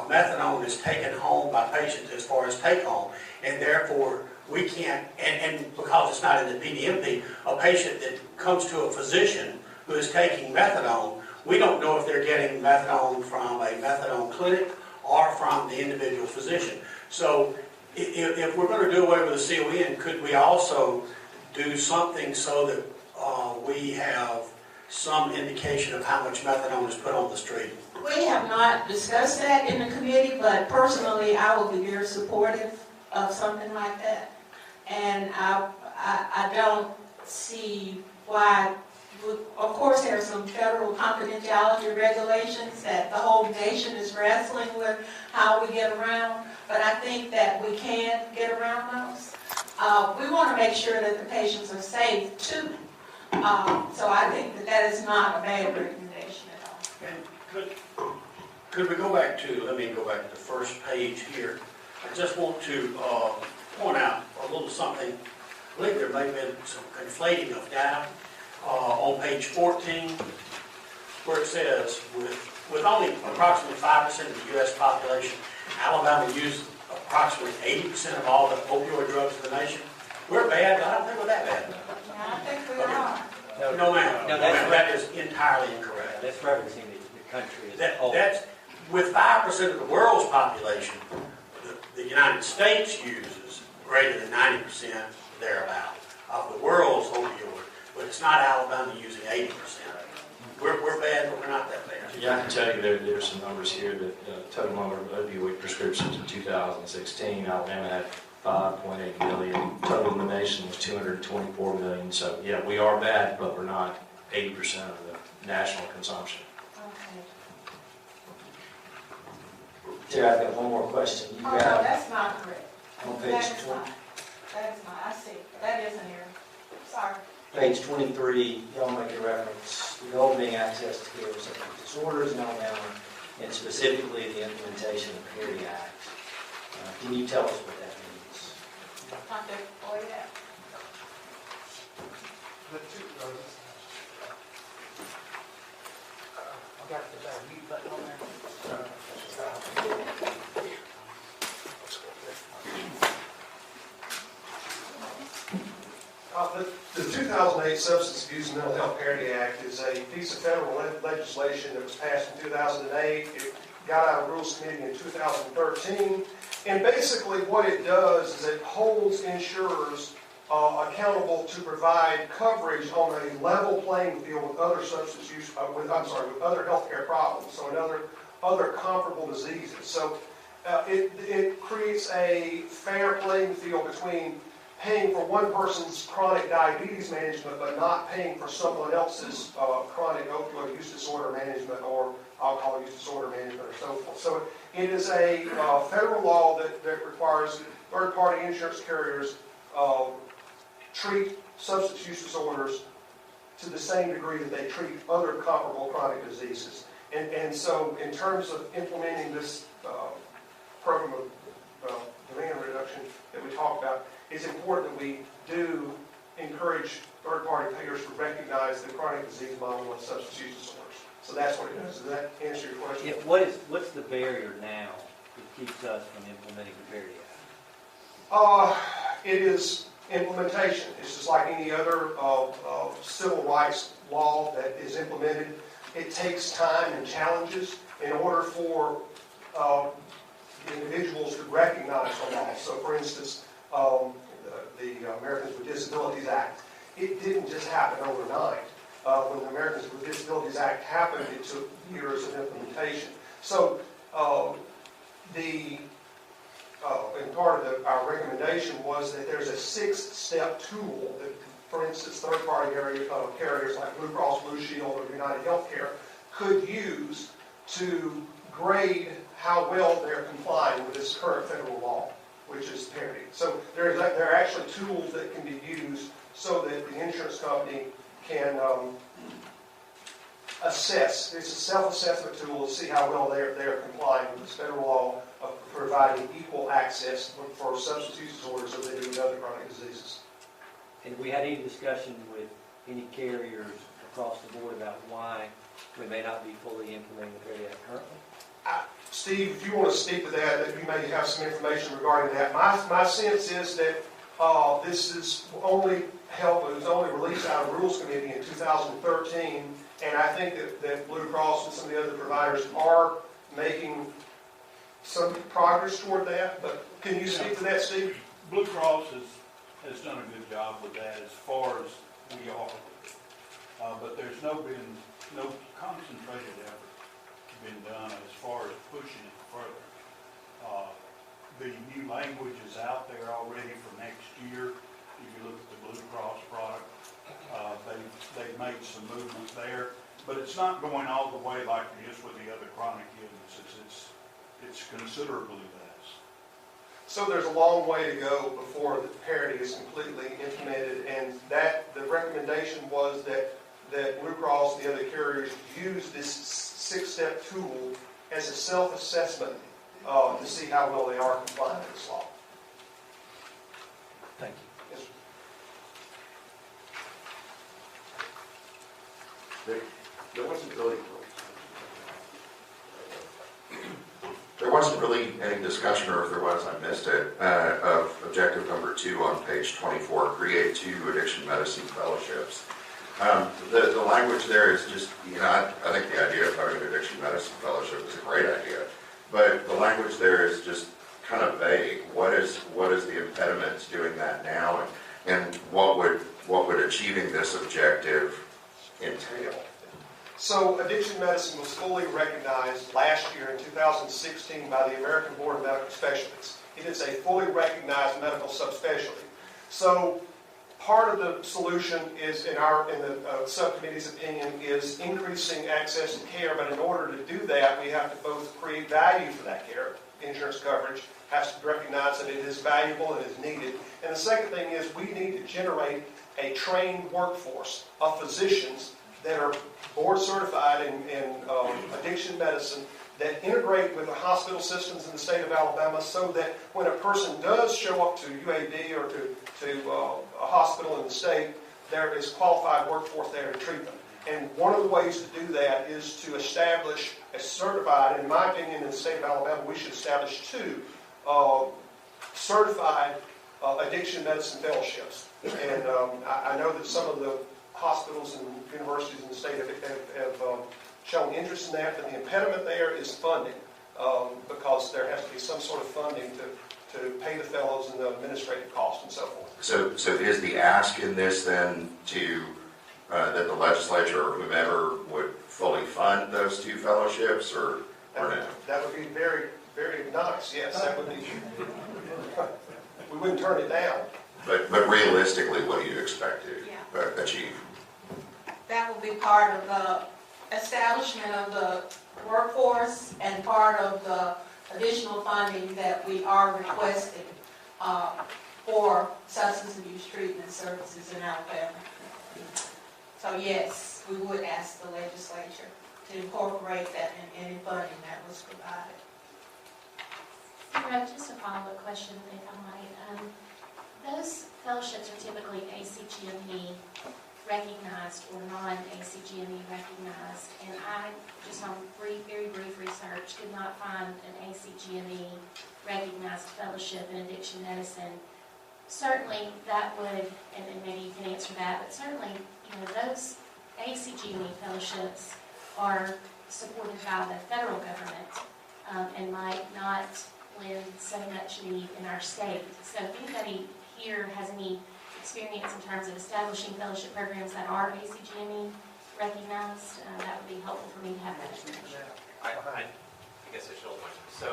methadone is taken home by patients as far as take home, and therefore we can't, and because it's not in the PDMP, a patient that comes to a physician who is taking methadone, we don't know if they're getting methadone from a methadone clinic or from the individual physician. So if we're going to do away with the CON, could we also do something so that we have some indication of how much methadone is put on the street? We have not discussed that in the committee, but personally, I will be very supportive of something like that. And I don't see why, of course, there's some federal confidentiality regulations that the whole nation is wrestling with how we get around, but I think that we can get around those. We want to make sure that the patients are safe too. So I think that that is not a bad recommendation at all. And could we go back to, let me go back to the first page here. I just want to point out a little something. I believe there may have been some conflating of data on page 14, where it says, with only approximately 5% of the U.S. population, Alabama uses approximately 80% of all the opioid drugs in the nation. We're bad, but I don't think we're that bad. I think we are. No, ma'am. No, That is entirely incorrect. That's referencing the country as a whole. That's, with 5% of the world's population, the United States uses greater than 90% thereabout of the world's opioid, but it's not Alabama using 80%. We're bad, but we're not that bad. Yeah, I can tell you there's some numbers here that total number of opioid prescriptions in 2016, Alabama had 5.8 million. Total in the nation was 224 million. So yeah, we are bad, but we're not 80% of the national consumption. Chair, I've got one more question. You Oh, no, got that's not correct. on That page is not. That is not. I see. That is an error. Sorry. Page 23, y'all make a reference to the opening access to care with substance disorders in Alabama, and specifically the implementation of the Parity Act. Can you tell us what that means? Not that, oh, yeah. I got the mute button on there. The 2008 Substance Abuse and Mental Health Parity Act is a piece of federal legislation that was passed in 2008. It got out of Rules Committee in 2013. And basically what it does is it holds insurers accountable to provide coverage on a level playing field with other substance use, with other healthcare problems, so in other comparable diseases. So it creates a fair playing field between paying for one person's chronic diabetes management, but not paying for someone else's chronic opioid use disorder management or alcohol use disorder management or so forth. So it is a federal law that requires third-party insurance carriers treat substance use disorders to the same degree that they treat other comparable chronic diseases. And so in terms of implementing this program of demand reduction that we talked about, it's important that we do encourage third-party payers to recognize the chronic disease model of substance use disorders. So that's what it does. Does that answer your question? Yeah, what's the barrier now that keeps us from implementing the Parity Act? It is implementation. It's just like any other civil rights law that is implemented. It takes time and challenges in order for individuals to recognize the law. So for instance, the Americans with Disabilities Act, it didn't just happen overnight. When the Americans with Disabilities Act happened, it took years of implementation. So and part of our recommendation was that there's a 6-step tool that, for instance, third-party carriers like Blue Cross Blue Shield or United Healthcare could use to grade how well they're complying with this current federal law, which is parity. So there are actually tools that can be used so that the insurance company can assess. It's a self-assessment tool to see how well they're complying with this federal law of providing equal access for substance use disorders as they do with other chronic diseases. And we had any discussion with any carriers across the board about why we may not be fully implementing it there yet currently. Steve, if you want to speak to that you may have some information regarding that. My sense is that this is only help, it was only released out of Rules Committee in 2013, and I think that Blue Cross and some of the other providers are making some progress toward that, but can you speak to that, Steve? Blue Cross has done a good job with that as far as we are. But there's no concentrated effort been done as far as pushing it further. The new language is out there already for next year. If you look at the Blue Cross product, they've made some movement there, but it's not going all the way like it is with the other chronic illnesses. It's considerably less. So there's a long way to go before the parity is completely implemented, and that the recommendation was that Blue Cross and the other carriers use this 6-step tool as a self-assessment to see how well they are complying with this law. Thank you. Yes, sir. There wasn't really any discussion, or if there was, I missed it, of objective number 2 on page 24, create 2 addiction medicine fellowships. The language there is just, I think the idea of having an addiction medicine fellowship is a great idea, but the language there is just kind of vague. What is the impediment to doing that now, and what would achieving this objective entail? So addiction medicine was fully recognized last year in 2016 by the American Board of Medical Specialists. It is a fully recognized medical subspecialty. So part of the solution is, in the subcommittee's opinion, is increasing access to care, but in order to do that, we have to both create value for that care. Insurance coverage has to recognize that it is valuable and is needed. And the second thing is we need to generate a trained workforce of physicians that are board certified in addiction medicine, that integrate with the hospital systems in the state of Alabama, so that when a person does show up to UAB or to a hospital in the state, there is qualified workforce there to treat them. And one of the ways to do that is to establish a certified, in my opinion, in the state of Alabama, we should establish 2 certified addiction medicine fellowships. And I know that some of the hospitals and universities in the state have shown interest in that, but the impediment there is funding, because there has to be some sort of funding to pay the fellows and the administrative costs and so forth. So is the ask in this then to that the legislature or whomever would fully fund those 2 fellowships, or no? That would be very, very nice. Yes, that would be. We wouldn't turn it down. But realistically, what do you expect to achieve? That will be part of the establishment of the workforce and part of the additional funding that we are requesting for substance abuse treatment services in Alabama. So yes, we would ask the legislature to incorporate that in any funding that was provided. Just a follow-up question, if I might. Those fellowships are typically ACGME recognized or non-ACGME recognized, and I, just on very brief research, did not find an ACGME recognized fellowship in addiction medicine. Certainly that would, and maybe you can answer that, but certainly, those ACGME fellowships are supported by the federal government and might not lend so much need in our state. So if anybody here has any experience in terms of establishing fellowship programs that are ACGME recognized, that would be helpful for me to have that information. I guess I should. So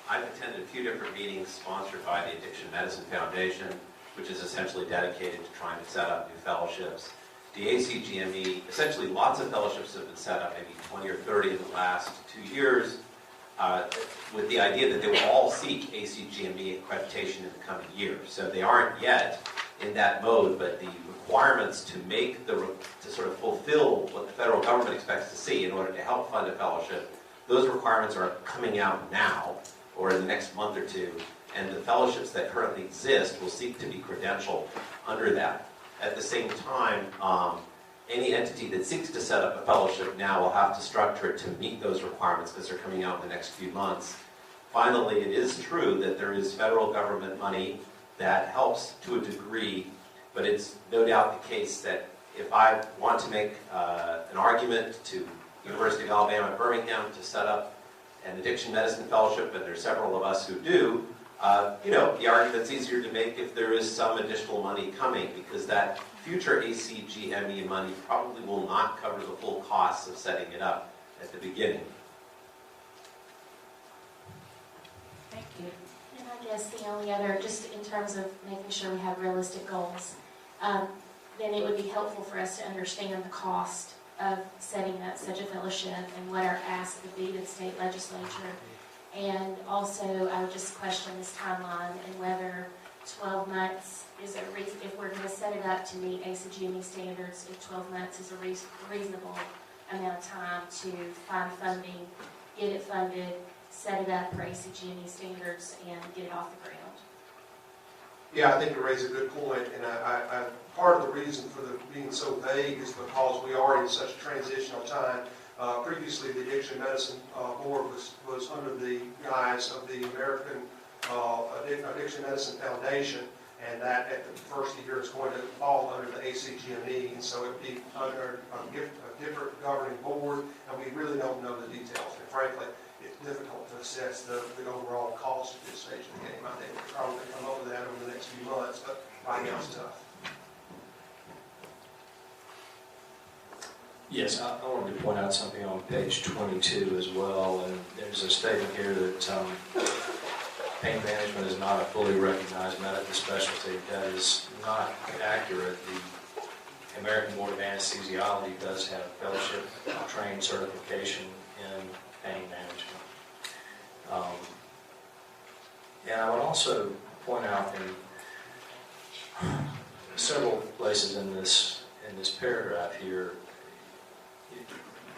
I've attended a few different meetings sponsored by the Addiction Medicine Foundation, which is essentially dedicated to trying to set up new fellowships. The ACGME, essentially lots of fellowships have been set up, maybe 20 or 30 in the last 2 years, with the idea that they will all seek ACGME accreditation in the coming year. So they aren't yet in that mode, but the requirements to sort of fulfill what the federal government expects to see in order to help fund a fellowship, those requirements are coming out now or in the next month or 2, and the fellowships that currently exist will seek to be credentialed under that. At the same time, any entity that seeks to set up a fellowship now will have to structure it to meet those requirements because they're coming out in the next few months. Finally, it is true that there is federal government money that helps to a degree, but it's no doubt the case that if I want to make an argument to University of Alabama at Birmingham to set up an addiction medicine fellowship, and there's several of us who do, the argument's easier to make if there is some additional money coming, because that future ACGME money probably will not cover the full costs of setting it up at the beginning. Thank you. And I guess the only other, just in terms of making sure we have realistic goals, then it would be helpful for us to understand the cost of setting up such a fellowship and what our ask would be to the state legislature. And also, I would just question this timeline and whether 12 months is a reason, if we're going to set it up to meet ACGME standards, if 12 months is a reasonable amount of time to find funding, get it funded, set it up for ACGME standards, and get it off the ground. Yeah, I think you raise a good point, and part of the reason for being so vague is because we are in such a transitional time. Previously, the Addiction Medicine Board was under the guise of the American Addiction Medicine Foundation, and that at the first year is going to fall under the ACGME, and so it would be under a different governing board, and we really don't know the details. And frankly, it's difficult to assess the overall cost at this stage of the game. I think we'll probably come up with that over the next few months, but right now it's tough. Yes, I wanted to point out something on page 22 as well, and there's a statement here that pain management is not a fully recognized medical specialty. That is not accurate. The American Board of Anesthesiology does have fellowship trained certification in pain management. And I would also point out in several places in this paragraph here, you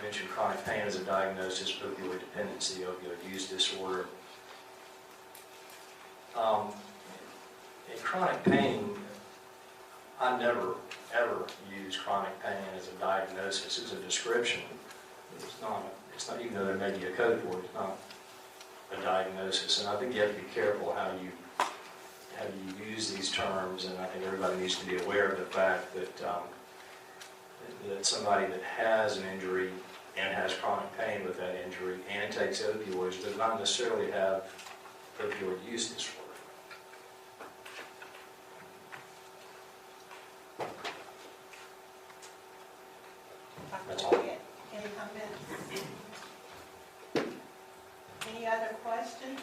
mentioned chronic pain as a diagnosis, opioid dependency, opioid use disorder. In chronic pain, I never, ever use chronic pain as a diagnosis. It's a description. It's not, even though there may be a code for it, it's not a diagnosis. And I think you have to be careful how you use these terms, and I think everybody needs to be aware of the fact that that somebody that has an injury and has chronic pain with that injury and takes opioids does not necessarily have opioid use disorder. That's all. Any comments? Any other questions?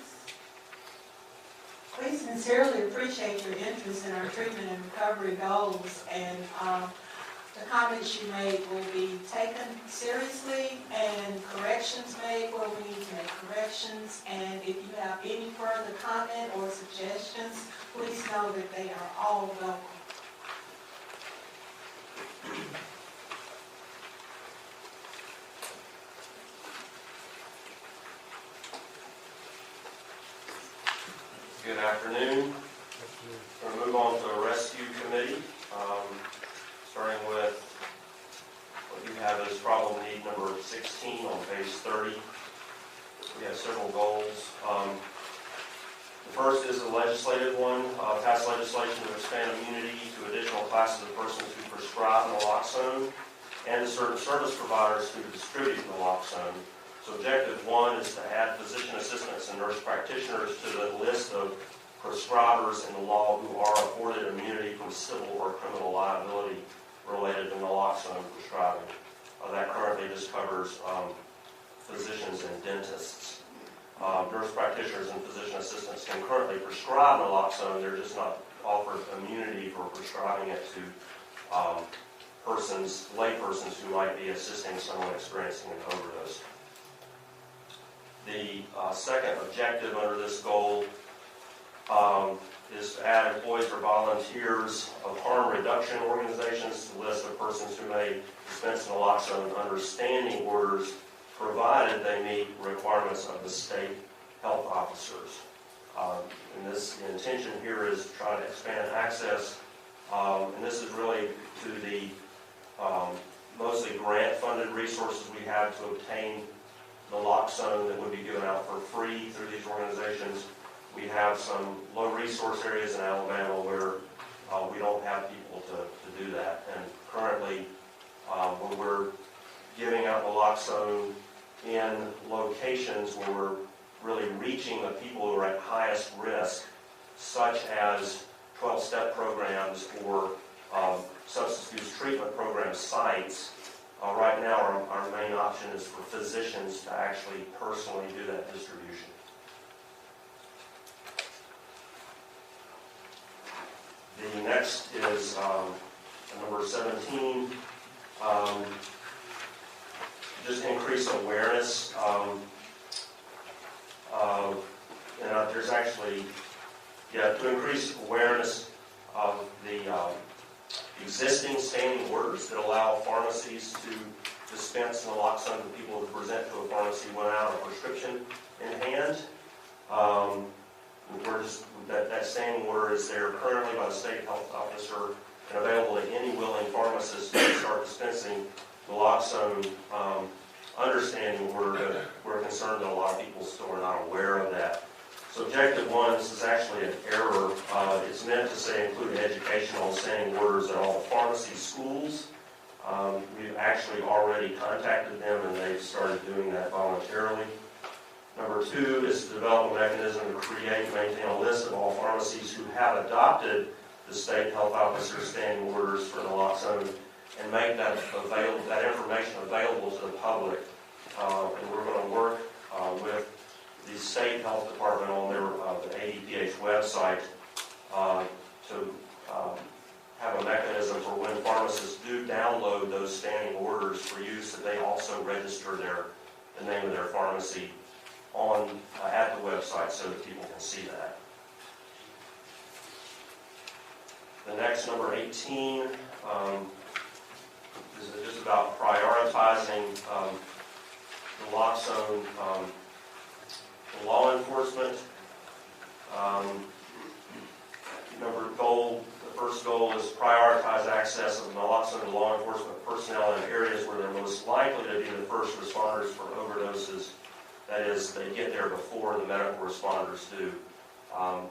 We sincerely appreciate your interest in our treatment and recovery goals, and the comments you made will be taken seriously and corrections made where we need to make corrections. And if you have any further comment or suggestions, please know that they are all welcome. Good afternoon. We're going to move on to the rescue committee, starting with what you have as problem need number 16 on page 30. We have several goals. The first is a legislative one, pass legislation to expand immunity to additional classes of persons who prescribe naloxone and to certain service providers who distribute naloxone. So objective one is to add physician assistants and nurse practitioners to the list of prescribers in the law who are afforded immunity from civil or criminal liability related to naloxone prescribing. That currently just covers physicians and dentists. Nurse practitioners and physician assistants can currently prescribe naloxone, they're just not offered immunity for prescribing it to laypersons who might be assisting someone experiencing an overdose. The second objective under this goal is to add employees or volunteers of harm reduction organizations to the list of persons who may dispense naloxone under standing orders, provided they meet requirements of the state health officers. And the intention here is to try to expand access, and this is really to the mostly grant-funded resources we have to obtain the naloxone that would be given out for free through these organizations. We have some low-resource areas in Alabama where we don't have people to do that. And currently, when we're giving out naloxone in locations where we're really reaching the people who are at highest risk, such as 12-step programs or substance abuse treatment program sites, right now our main option is for physicians to actually personally do that distribution. The next is number 17, just increase awareness. There's actually, to increase awareness of the existing standing orders that allow pharmacies to dispense naloxone to people who present to a pharmacy without a prescription in hand. That standing order is there currently by the state health officer and available to any willing pharmacist to start dispensing naloxone. Understanding we're concerned that a lot of people still are not aware of that. So objective 1, this is actually an error. It's meant to say include educational standing orders at all pharmacy schools. We've actually already contacted them and they've started doing that voluntarily. Number 2 is to develop a mechanism to create and maintain a list of all pharmacies who have adopted the state health officer's standing orders for naloxone and make that information available to the public. And we're going to work with the state health department on their the ADPH website to have a mechanism for when pharmacists do download those standing orders for use, that they also register the name of their pharmacy at the website so that people can see that. The next, number 18, is just about prioritizing naloxone law enforcement. The first goal is prioritize access of naloxone to law enforcement personnel in areas where they're most likely to be the first responders for overdoses. That is, they get there before the medical responders do.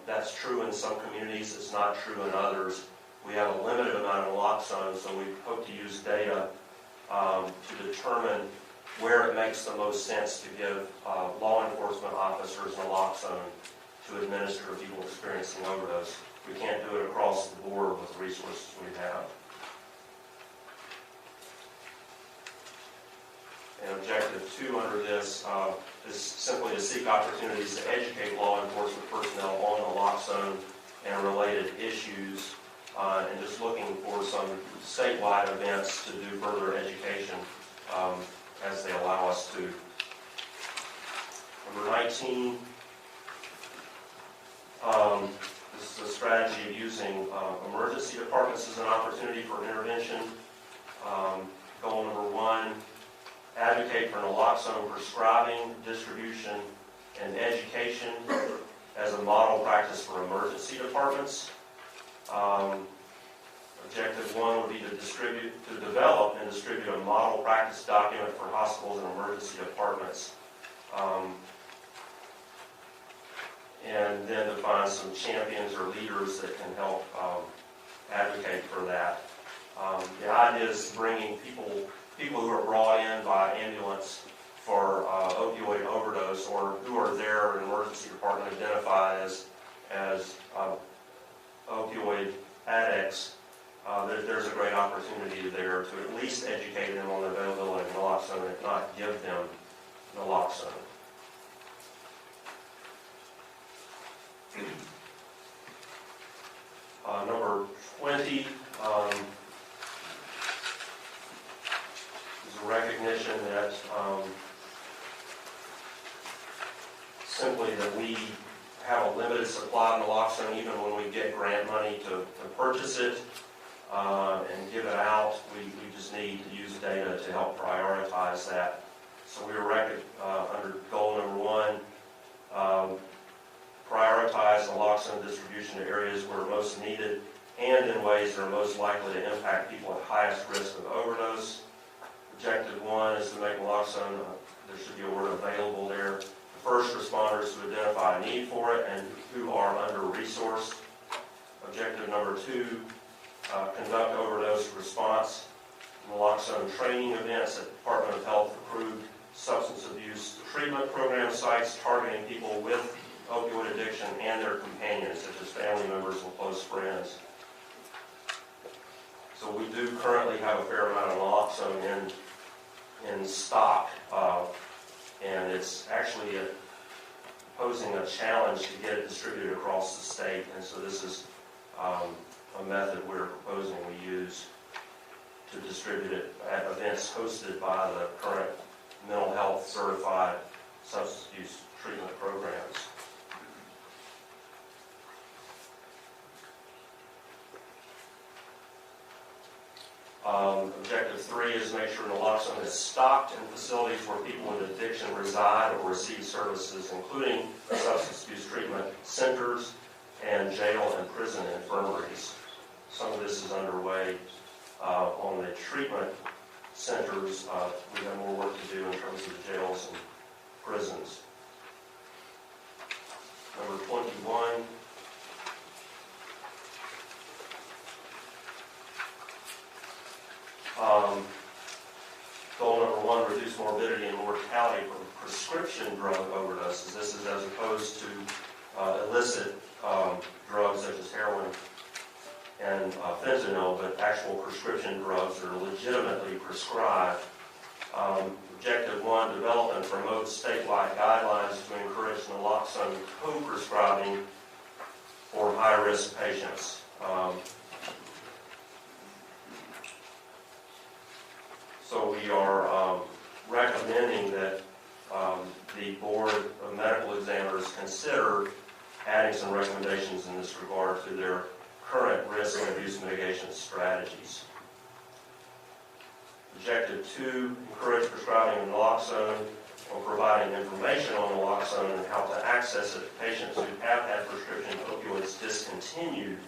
That's true in some communities, it's not true in others. We have a limited amount of naloxone, so we hope to use data to determine where it makes the most sense to give law enforcement officers naloxone to administer to people experiencing overdose. We can't do it across the board with the resources we have. And objective 2 under this is simply to seek opportunities to educate law enforcement personnel on naloxone and related issues, and just looking for some statewide events to do further education as they allow us to. Number 19, this is a strategy of using emergency departments as an opportunity for intervention. Goal number 1, advocate for naloxone prescribing, distribution, and education as a model practice for emergency departments. Objective 1 would be to develop and distribute a model practice document for hospitals and emergency departments. And then to find some champions or leaders that can help advocate for that. The idea is bringing people who are brought in by ambulance for opioid overdose, or who are there in emergency department identified as opioid addicts. There's a great opportunity there to at least educate them on the availability of naloxone, if not give them naloxone. Number 20 is a recognition that simply that we have a limited supply of naloxone even when we get grant money to purchase it and give it out. We just need to use data to help prioritize that. So we were under goal number 1, prioritize naloxone distribution to areas where most needed and in ways that are most likely to impact people at highest risk of overdose. Objective 1 is to make naloxone, there should be a word available there. The first responders to identify a need for it and who are under-resourced. Objective number 2, conduct overdose response naloxone training events at Department of Health approved substance abuse treatment program sites targeting people with opioid addiction and their companions, such as family members and close friends. So we do currently have a fair amount of naloxone in stock, and it's actually posing a challenge to get it distributed across the state, and so this is a method we're proposing we use to distribute it at events hosted by the current mental health certified substance abuse treatment programs. Objective 3 is to make sure naloxone is stocked in facilities where people with addiction reside or receive services, including substance abuse treatment centers and jail and prison infirmaries. Some of this is underway on the treatment centers. We have more work to do in terms of the jails and prisons. Number 21. Goal number 1, reduce morbidity and mortality from prescription drug overdoses. This is as opposed to illicit drugs such as heroin and fentanyl, but actual prescription drugs that are legitimately prescribed. Objective 1, develop and promote statewide guidelines to encourage naloxone co-prescribing for high-risk patients. So we are recommending that the Board of Medical Examiners consider adding some recommendations in this regard to their current risk and abuse mitigation strategies. Objective 2, encourage prescribing naloxone or providing information on naloxone and how to access it to patients who have had prescription opioids discontinued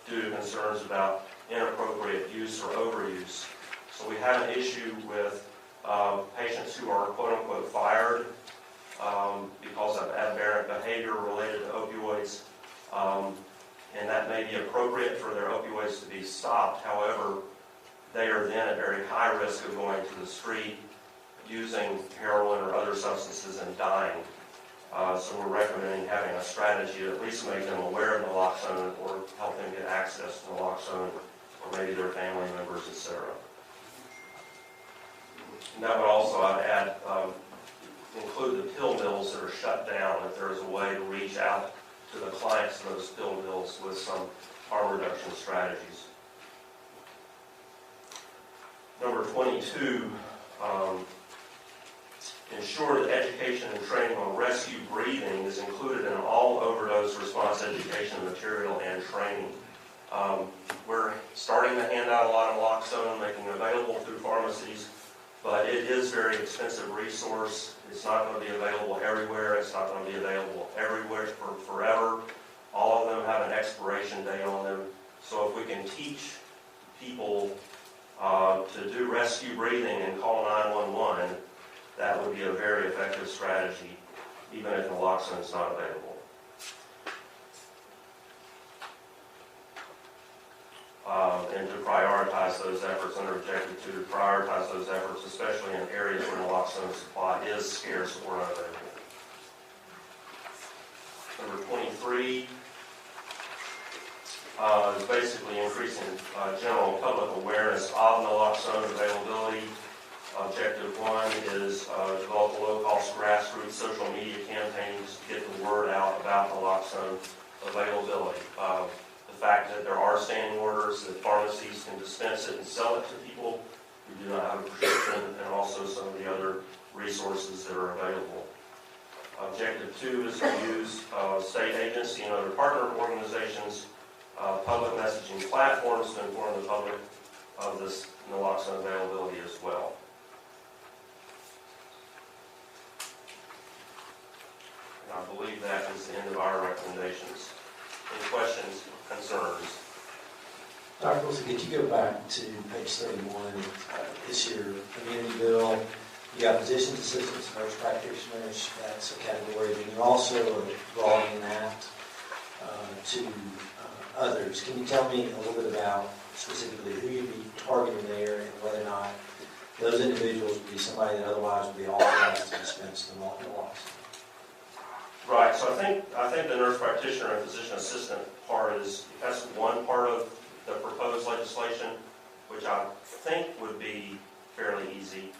due to concerns about inappropriate use or overuse. So we have an issue with patients who are quote-unquote fired because of aberrant behavior related to opioids, and that may be appropriate for their opioids to be stopped. However, they are then at very high risk of going to the street, using heroin or other substances and dying. So we're recommending having a strategy to at least make them aware of naloxone or help them get access to naloxone, or maybe their family members, etc. And that would also, I'd add, include the pill mills that are shut down, if there is a way to reach out to the clients of those pill mills with some harm reduction strategies. Number 22, ensure that education and training on rescue breathing is included in all overdose response education material and training. We're starting to hand out a lot of naloxone, making it available through pharmacies, but it is a very expensive resource. It's not going to be available everywhere. It's not going to be available everywhere for forever. All of them have an expiration date on them. So if we can teach people to do rescue breathing and call 911, that would be a very effective strategy, even if naloxone is not available. And to prioritize those efforts under Objective 2, to prioritize those efforts, especially in areas where naloxone supply is scarce or unavailable. Number 23 is basically increasing general public awareness of naloxone availability. Objective 1 is develop a low-cost grassroots social media campaigns to get the word out about naloxone availability. The fact that there are standing orders, that pharmacies can dispense it and sell it to people who do not have a prescription, and also some of the other resources that are available. Objective 2 is to use state agency and other partner organizations, public messaging platforms to inform the public of this naloxone availability as well. And I believe that is the end of our recommendations. Any questions, concerns? Dr. Wilson, could you go back to page 31? This year, community bill, you got physicians, assistants, nurse practitioners, that's a category. Then you're also broadening that to others. Can you tell me a little bit about specifically who you'd be targeting there and whether or not those individuals would be somebody that otherwise would be authorized to dispense the naloxone? Right, so I think the nurse practitioner and physician assistant part that's one part of the proposed legislation, which I think would be fairly easy.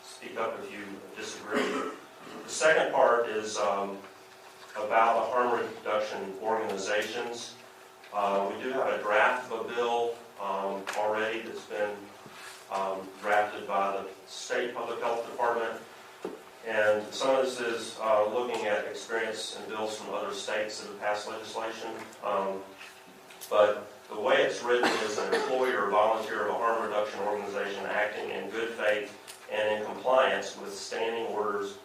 Speak up if you disagree. The second part is about the harm reduction organizations. We do have a draft of a bill already that's been drafted by the state public health department. And some of this is looking at experience and bills from other states that have passed legislation. But the way it's written is an employee or volunteer of a harm reduction organization acting in good faith and in compliance with standing orders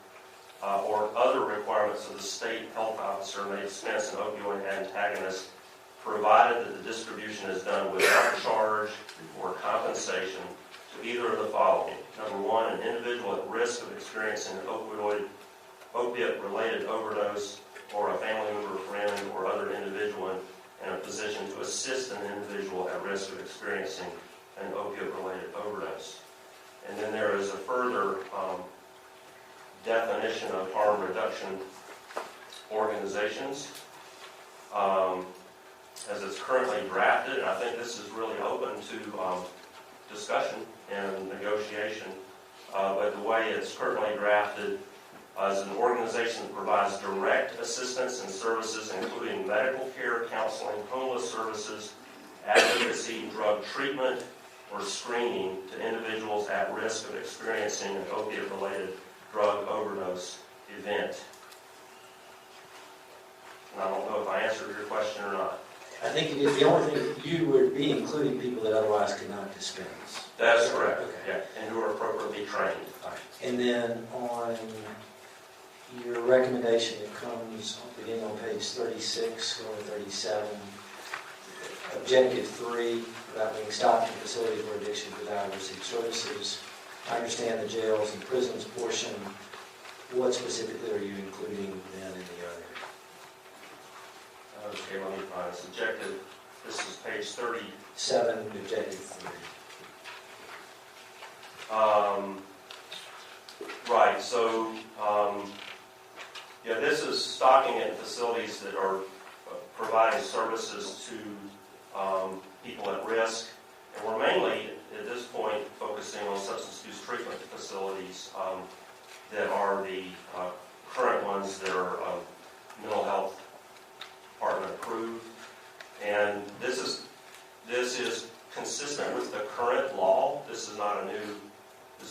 or other requirements of the state health officer may dispense an opioid antagonist, provided that the distribution is done without charge or compensation to either of the following. Number one, an individual at risk of experiencing an opiate-related overdose, or a family member, friend, or other individual in a position to assist an individual at risk of experiencing an opiate-related overdose. And then there is a further definition of harm reduction organizations as it's currently drafted, and I think this is really open to discussion and negotiation. But the way it's currently drafted is an organization that provides direct assistance and services, including medical care, counseling, homeless services, advocacy, drug treatment, or screening to individuals at risk of experiencing an opiate-related drug overdose event. And I don't know if I answered your question or not. I think it is. The only thing, you would be including people that otherwise could not dispense. That's correct. Okay. Yeah, and who are appropriately trained. And then on your recommendation that comes beginning on page 36, going to 37, objective 3, about being stopped in facilities where addiction without receive services. I understand the jails and prisons portion. What specifically are you including then in the other? Okay, let me find this objective. This is page 37, objective 3. Right, so, yeah, this is stocking in facilities that are providing services to people at risk. And we're mainly, at this point, focusing on substance use treatment facilities that are the current ones that are mental health department approved. And this is consistent with the current law. This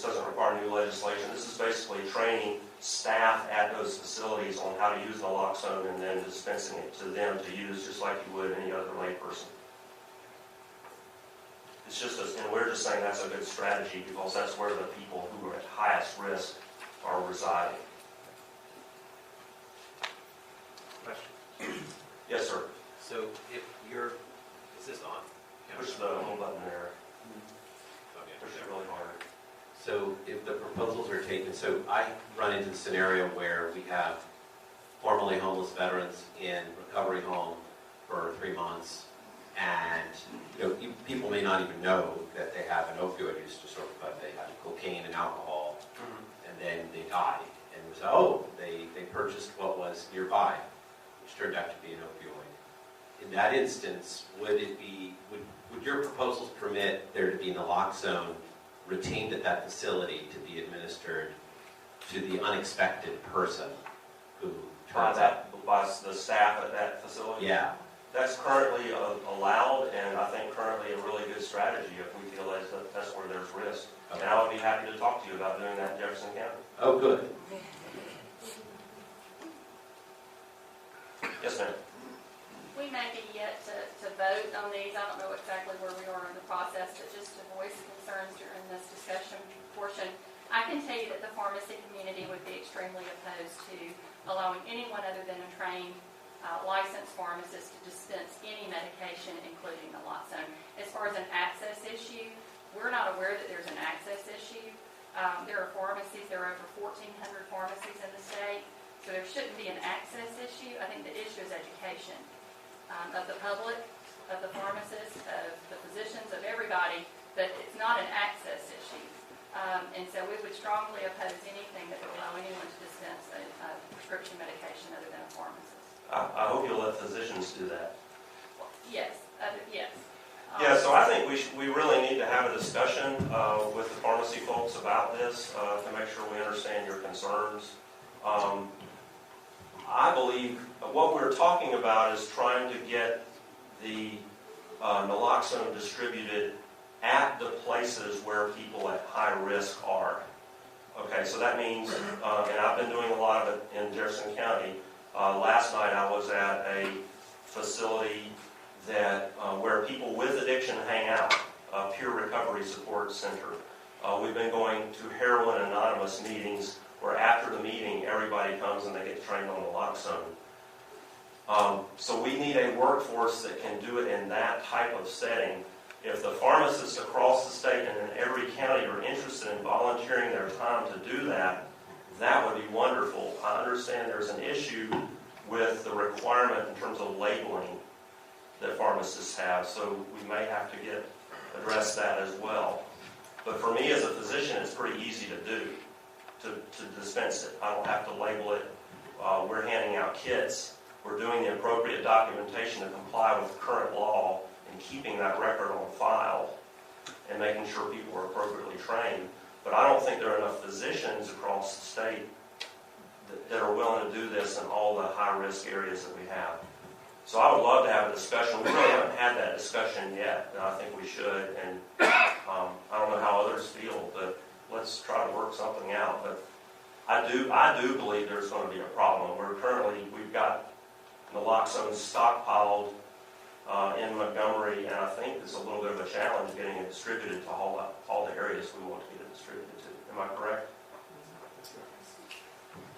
doesn't require new legislation. This is basically training staff at those facilities on how to use naloxone and then dispensing it to them to use just like you would any other layperson. It's just, and we're just saying that's a good strategy because that's where the people who are at highest risk are residing. Question. Yes, sir. So if you're, is this on? Push the little button there. Okay. Push it really hard. So if the proposals are taken, so I run into the scenario where we have formerly homeless veterans in recovery home for 3 months, and people may not even know that they have an opioid use disorder, but they have cocaine and alcohol, and then they die, and we say, oh, they purchased what was nearby, which turned out to be an opioid. In that instance, would your proposals permit there to be naloxone retained at that facility to be administered to the unexpected person who turns up? By the staff at that facility? Yeah. That's currently allowed, and I think currently a really good strategy if we feel that's where there's risk. Okay. And I would be happy to talk to you about doing that in Jefferson County. Oh, good. Yes, ma'am. We may be yet to vote on these. I don't know exactly where we are in the process, but just to voice concerns during this discussion portion, I can tell you that the pharmacy community would be extremely opposed to allowing anyone other than a trained licensed pharmacists to dispense any medication, including naloxone. As far as an access issue, we're not aware that there's an access issue. There are pharmacies, there are over 1,400 pharmacies in the state, so there shouldn't be an access issue. I think the issue is education of the public, of the pharmacists, of the physicians, of everybody, but it's not an access issue. And so we would strongly oppose anything that would allow anyone to dispense a prescription medication other than a pharmacist. I hope you'll let physicians do that. Yes, yes. Yeah, so I think we really need to have a discussion with the pharmacy folks about this to make sure we understand your concerns. I believe what we're talking about is trying to get the naloxone distributed at the places where people at high risk are. Okay, so that means, and I've been doing a lot of it in Jefferson County. Last night I was at a facility that where people with addiction hang out, a peer recovery support center. We've been going to Heroin Anonymous meetings where after the meeting everybody comes and they get trained on naloxone. So we need a workforce that can do it in that type of setting. If the pharmacists across the state and in every county are interested in volunteering their time to do that, that would be wonderful. I understand there's an issue with the requirement in terms of labeling that pharmacists have, so we may have to address that as well. But for me as a physician, it's pretty easy to do, to dispense it. I don't have to label it. We're handing out kits. We're doing the appropriate documentation to comply with current law and keeping that record on file and making sure people are appropriately trained. But I don't think there are enough physicians across the state that are willing to do this in all the high-risk areas that we have. So I would love to have a discussion. We really haven't had that discussion yet, and I think we should. And I don't know how others feel, but let's try to work something out. But I do believe there's going to be a problem. We've got naloxone stockpiled in Montgomery, and I think it's a little bit of a challenge getting it distributed to all the areas we want to get it distributed to. Am I correct?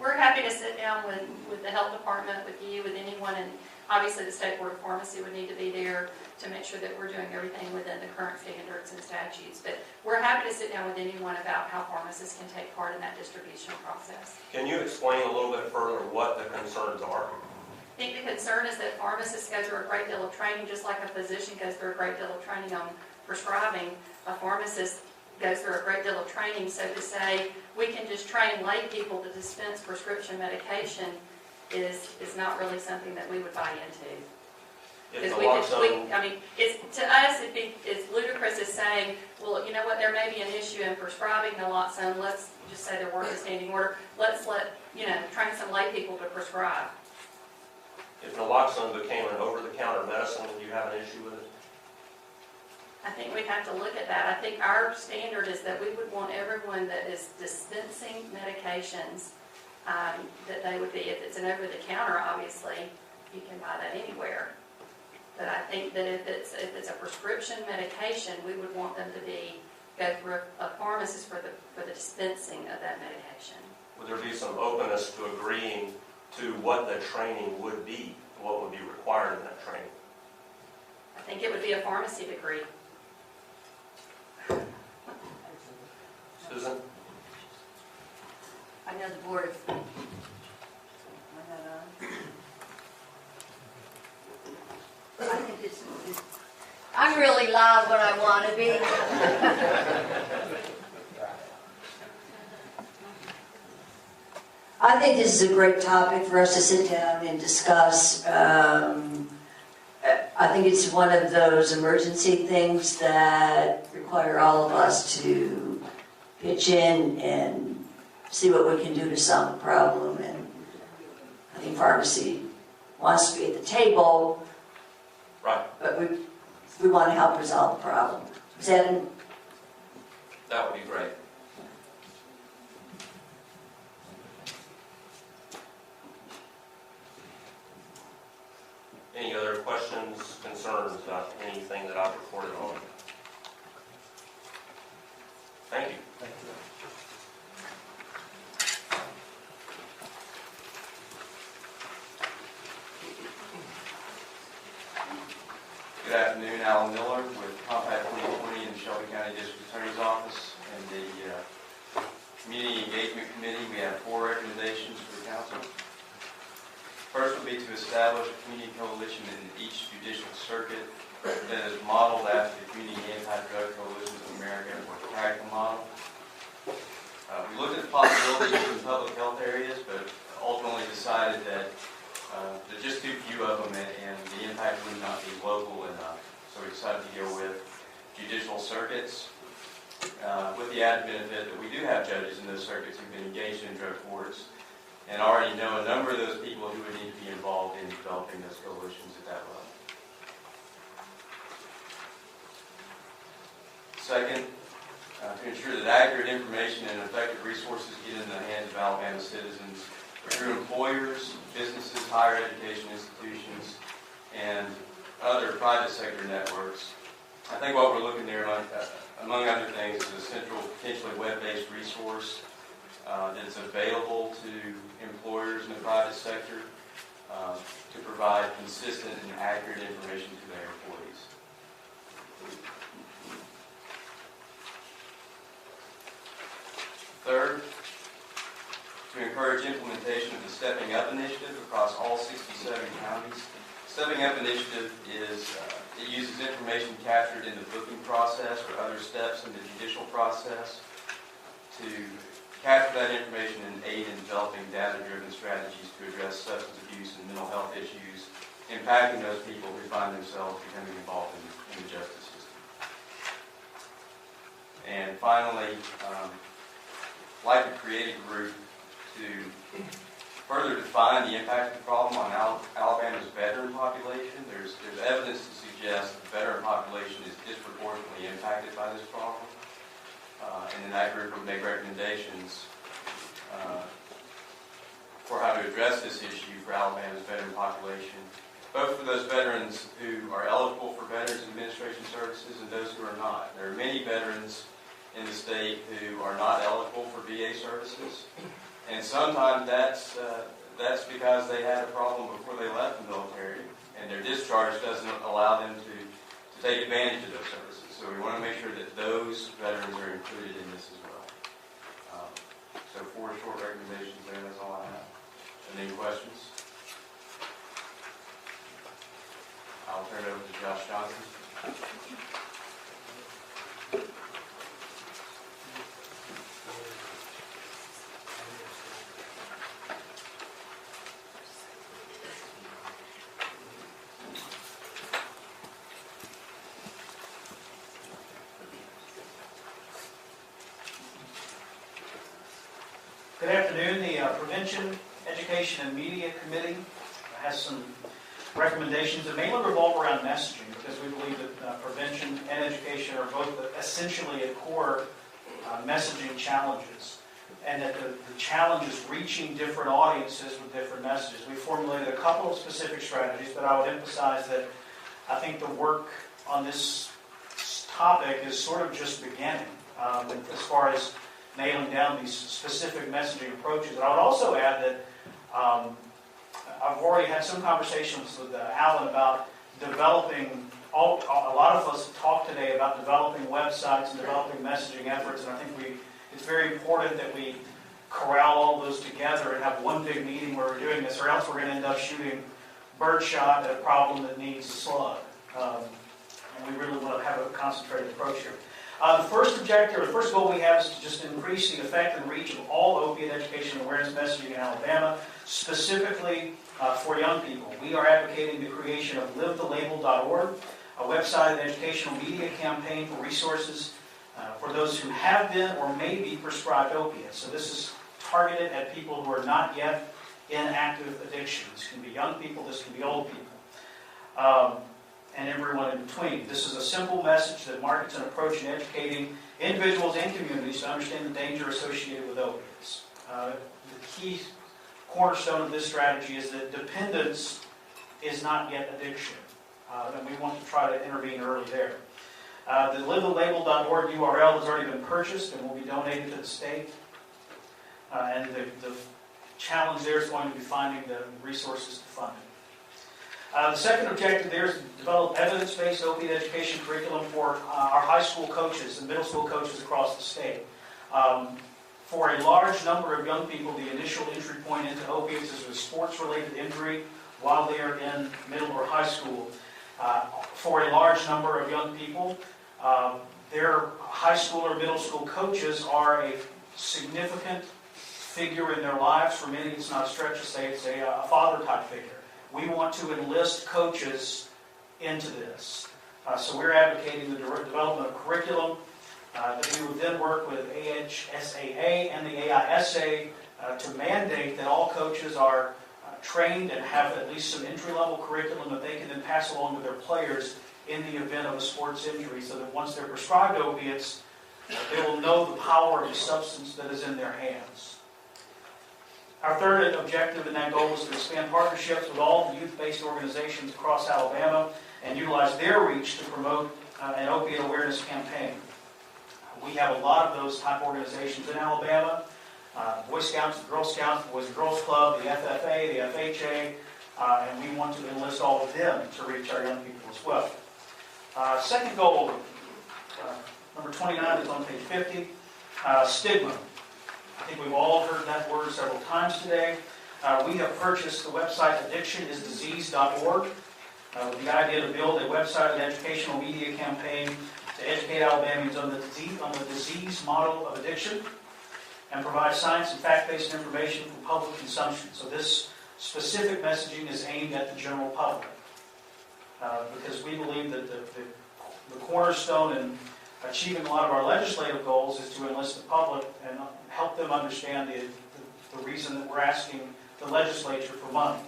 We're happy to sit down with the health department, with you, with anyone, and obviously the State Board of Pharmacy would need to be there to make sure that we're doing everything within the current standards and statutes. But we're happy to sit down with anyone about how pharmacists can take part in that distribution process. Can you explain a little bit further what the concerns are? I think the concern is that pharmacists go through a great deal of training, just like a physician goes through a great deal of training on prescribing. A pharmacist goes through a great deal of training, so to say we can just train lay people to dispense prescription medication is not really something that we would buy into. Because to us, it's ludicrous as saying, well, you know what, there may be an issue in prescribing naloxone. Let's just say there weren't a standing order. Let's train some lay people to prescribe. If naloxone became an over-the-counter medicine, would you have an issue with it? I think we'd have to look at that. I think our standard is that we would want everyone that is dispensing medications, that they would be, if it's an over-the-counter, obviously, you can buy that anywhere. But I think that if it's a prescription medication, we would want them to go through a pharmacist for the dispensing of that medication. Would there be some openness to agreeing to what the training would be, what would be required in that training? I think it would be a pharmacy degree. Susan? I know the board of... I think I'm really loud when I want to be. I think this is a great topic for us to sit down and discuss. I think it's one of those emergency things that require all of us to pitch in and see what we can do to solve the problem. And I think pharmacy wants to be at the table, right? But we want to help resolve the problem. That would be great. Any other questions, concerns about anything that I've reported on? Thank you. Thank you. Good afternoon, Alan Miller with Compact 2020 in the Shelby County District Attorney's Office and the Community Engagement Committee. We have 4 recommendations for the council. First would be to establish a community coalition in each judicial circuit that is modeled after the Community Anti-Drug Coalitions of America, or the CAGCA model. We looked at the possibilities in public health areas, but ultimately decided that there's just too few of them, and the impact would not be local enough. So we decided to go with judicial circuits, with the added benefit that we do have judges in those circuits who've been engaged in drug courts, and already know a number of those people who would need to be involved in developing those coalitions at that level. Second, to ensure that accurate information and effective resources get in the hands of Alabama citizens through employers, businesses, higher education institutions, and other private sector networks. I think what we're looking there, among other things, is a central, potentially web-based resource that's available to employers in the private sector to provide consistent and accurate information to their employees. Third, to encourage implementation of the Stepping Up Initiative across all 67 counties. Stepping Up Initiative it uses information captured in the booking process or other steps in the judicial process to capture that information and aid in developing data-driven strategies to address substance abuse and mental health issues impacting those people who find themselves becoming involved in the justice system. And finally, I'd like to create a group to further define the impact of the problem on Alabama's veteran population. There's evidence to suggest the veteran population is disproportionately impacted by this problem. And then that group would make recommendations for how to address this issue for Alabama's veteran population, both for those veterans who are eligible for Veterans Administration services and those who are not. There are many veterans in the state who are not eligible for VA services, and sometimes that's because they had a problem before they left the military, and their discharge doesn't allow them to take advantage of those services. So we want to make sure that those veterans are included in this as well. So 4 short recommendations there, that's all I have. Any questions? I'll turn it over to Josh Johnson. Good afternoon. The Prevention, Education, and Media Committee has some recommendations that mainly revolve around messaging, because we believe that prevention and education are both essentially at core messaging challenges, and that the challenge is reaching different audiences with different messages. We formulated a couple of specific strategies, but I would emphasize that I think the work on this topic is sort of just beginning as far as nailing down these specific messaging approaches. And I would also add that I've already had some conversations with Alan about developing, a lot of us talk today about developing websites and developing messaging efforts, and I think it's very important that we corral all those together and have one big meeting where we're doing this, or else we're going to end up shooting birdshot at a problem that needs a slug. And we really want to have a concentrated approach here. The first objective, or the first goal we have, is to just increase the effect and reach of all opiate education and awareness messaging in Alabama, specifically for young people. We are advocating the creation of livethelabel.org, a website and educational media campaign for resources for those who have been or may be prescribed opiates. So this is targeted at people who are not yet in active addiction. This can be young people, this can be old people. And everyone in between. This is a simple message that markets an approach in educating individuals and communities to understand the danger associated with opiates. The key cornerstone of this strategy is that dependence is not yet addiction, and we want to try to intervene early there. The livethelabel.org URL has already been purchased and will be donated to the state, and the challenge there is going to be finding the resources to fund it. The second objective there is to develop evidence-based opiate education curriculum for our high school coaches and middle school coaches across the state. For a large number of young people, the initial entry point into opiates is a sports-related injury while they are in middle or high school. For a large number of young people, their high school or middle school coaches are a significant figure in their lives. For many, it's not a stretch to say it's a father-type figure. We want to enlist coaches into this. So we're advocating the development of curriculum that we would then work with AHSAA and the AISA to mandate that all coaches are trained and have at least some entry-level curriculum that they can then pass along to their players in the event of a sports injury, so that once they're prescribed opiates, they will know the power of the substance that is in their hands. Our third objective in that goal is to expand partnerships with all the youth-based organizations across Alabama and utilize their reach to promote an opiate awareness campaign. We have a lot of those type organizations in Alabama. Boy Scouts, the Girl Scouts, the Boys and Girls Club, the FFA, the FHA, and we want to enlist all of them to reach our young people as well. Second goal, number 29 is on page 50, stigma. I think we've all heard that word several times today. We have purchased the website addictionisdisease.org with the idea to build a website and educational media campaign to educate Alabamians on the disease model of addiction and provide science and fact-based information for public consumption. So this specific messaging is aimed at the general public because we believe that the cornerstone in achieving a lot of our legislative goals is to enlist the public and help them understand the reason that we're asking the legislature for money.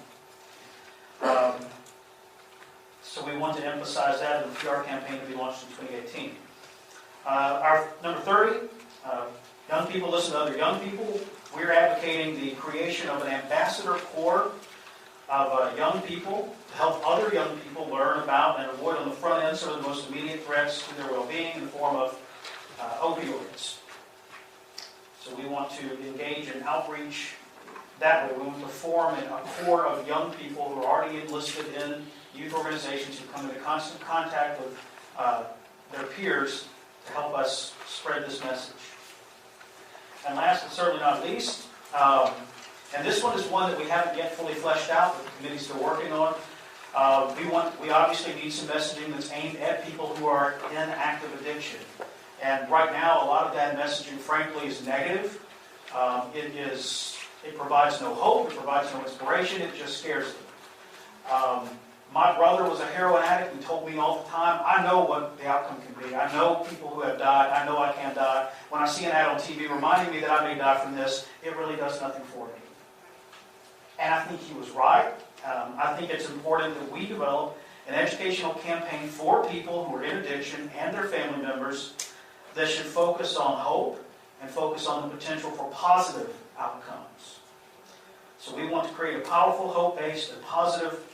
So we want to emphasize that in the PR campaign to be launched in 2018. Our number 30, young people listen to other young people. We're advocating the creation of an ambassador corps of young people to help other young people learn about and avoid on the front end some of the most immediate threats to their well-being in the form of opioids. So we want to engage in outreach that way. We want to form a core of young people who are already enlisted in youth organizations who come into constant contact with their peers to help us spread this message. And last but certainly not least, and this one is one that we haven't yet fully fleshed out, but the committee's still working on. We obviously need some messaging that's aimed at people who are in active addiction. And right now, a lot of that messaging, frankly, is negative. It provides no hope, it provides no inspiration, it just scares them. My brother was a heroin addict and told me all the time, I know what the outcome can be. I know people who have died. I know I can die. When I see an ad on TV reminding me that I may die from this, it really does nothing for me. And I think he was right. I think it's important that we develop an educational campaign for people who are in addiction and their family members that should focus on hope and focus on the potential for positive outcomes. So we want to create a powerful, hope-based, and positive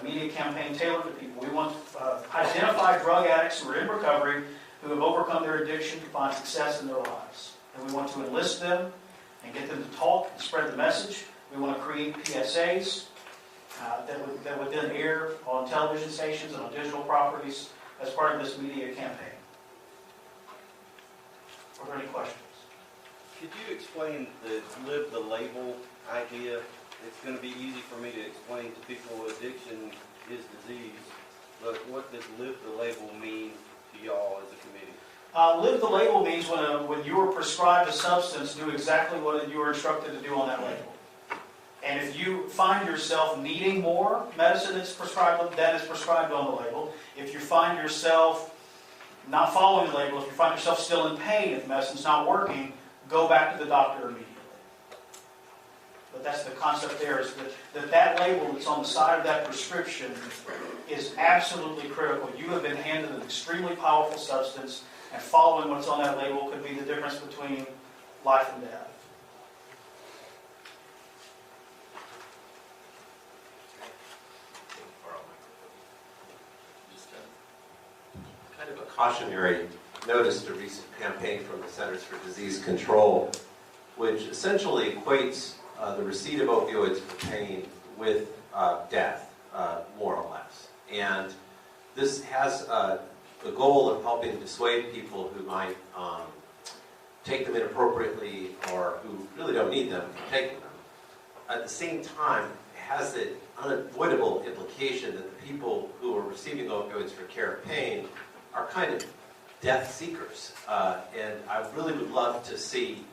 media campaign tailored to people. We want to identify drug addicts who are in recovery, who have overcome their addiction to find success in their lives. And we want to enlist them and get them to talk and spread the message. We want to create PSAs that would then air on television stations and on digital properties as part of this media campaign. Are there any questions? Could you explain the live the label idea? It's going to be easy for me to explain to people addiction is disease, but what does live the label mean to y'all as a committee? Live the label means when you were prescribed a substance, do exactly what you were instructed to do on that label. And if you find yourself needing more medicine that's prescribed, that is prescribed on the label. If you find yourself not following the label, if you find yourself still in pain, if medicine's not working, go back to the doctor immediately. But that's the concept there, is that label that's on the side of that prescription is absolutely critical. You have been handed an extremely powerful substance, and following what's on that label could be the difference between life and death. Kind of a cautionary notice to recent campaign from the Centers for Disease Control, which essentially equates the receipt of opioids for pain with death, more or less. And this has the goal of helping dissuade people who might take them inappropriately or who really don't need them from taking them. At the same time, it has the unavoidable implication that the people who are receiving opioids for care of pain are kind of death seekers. And I really would love to see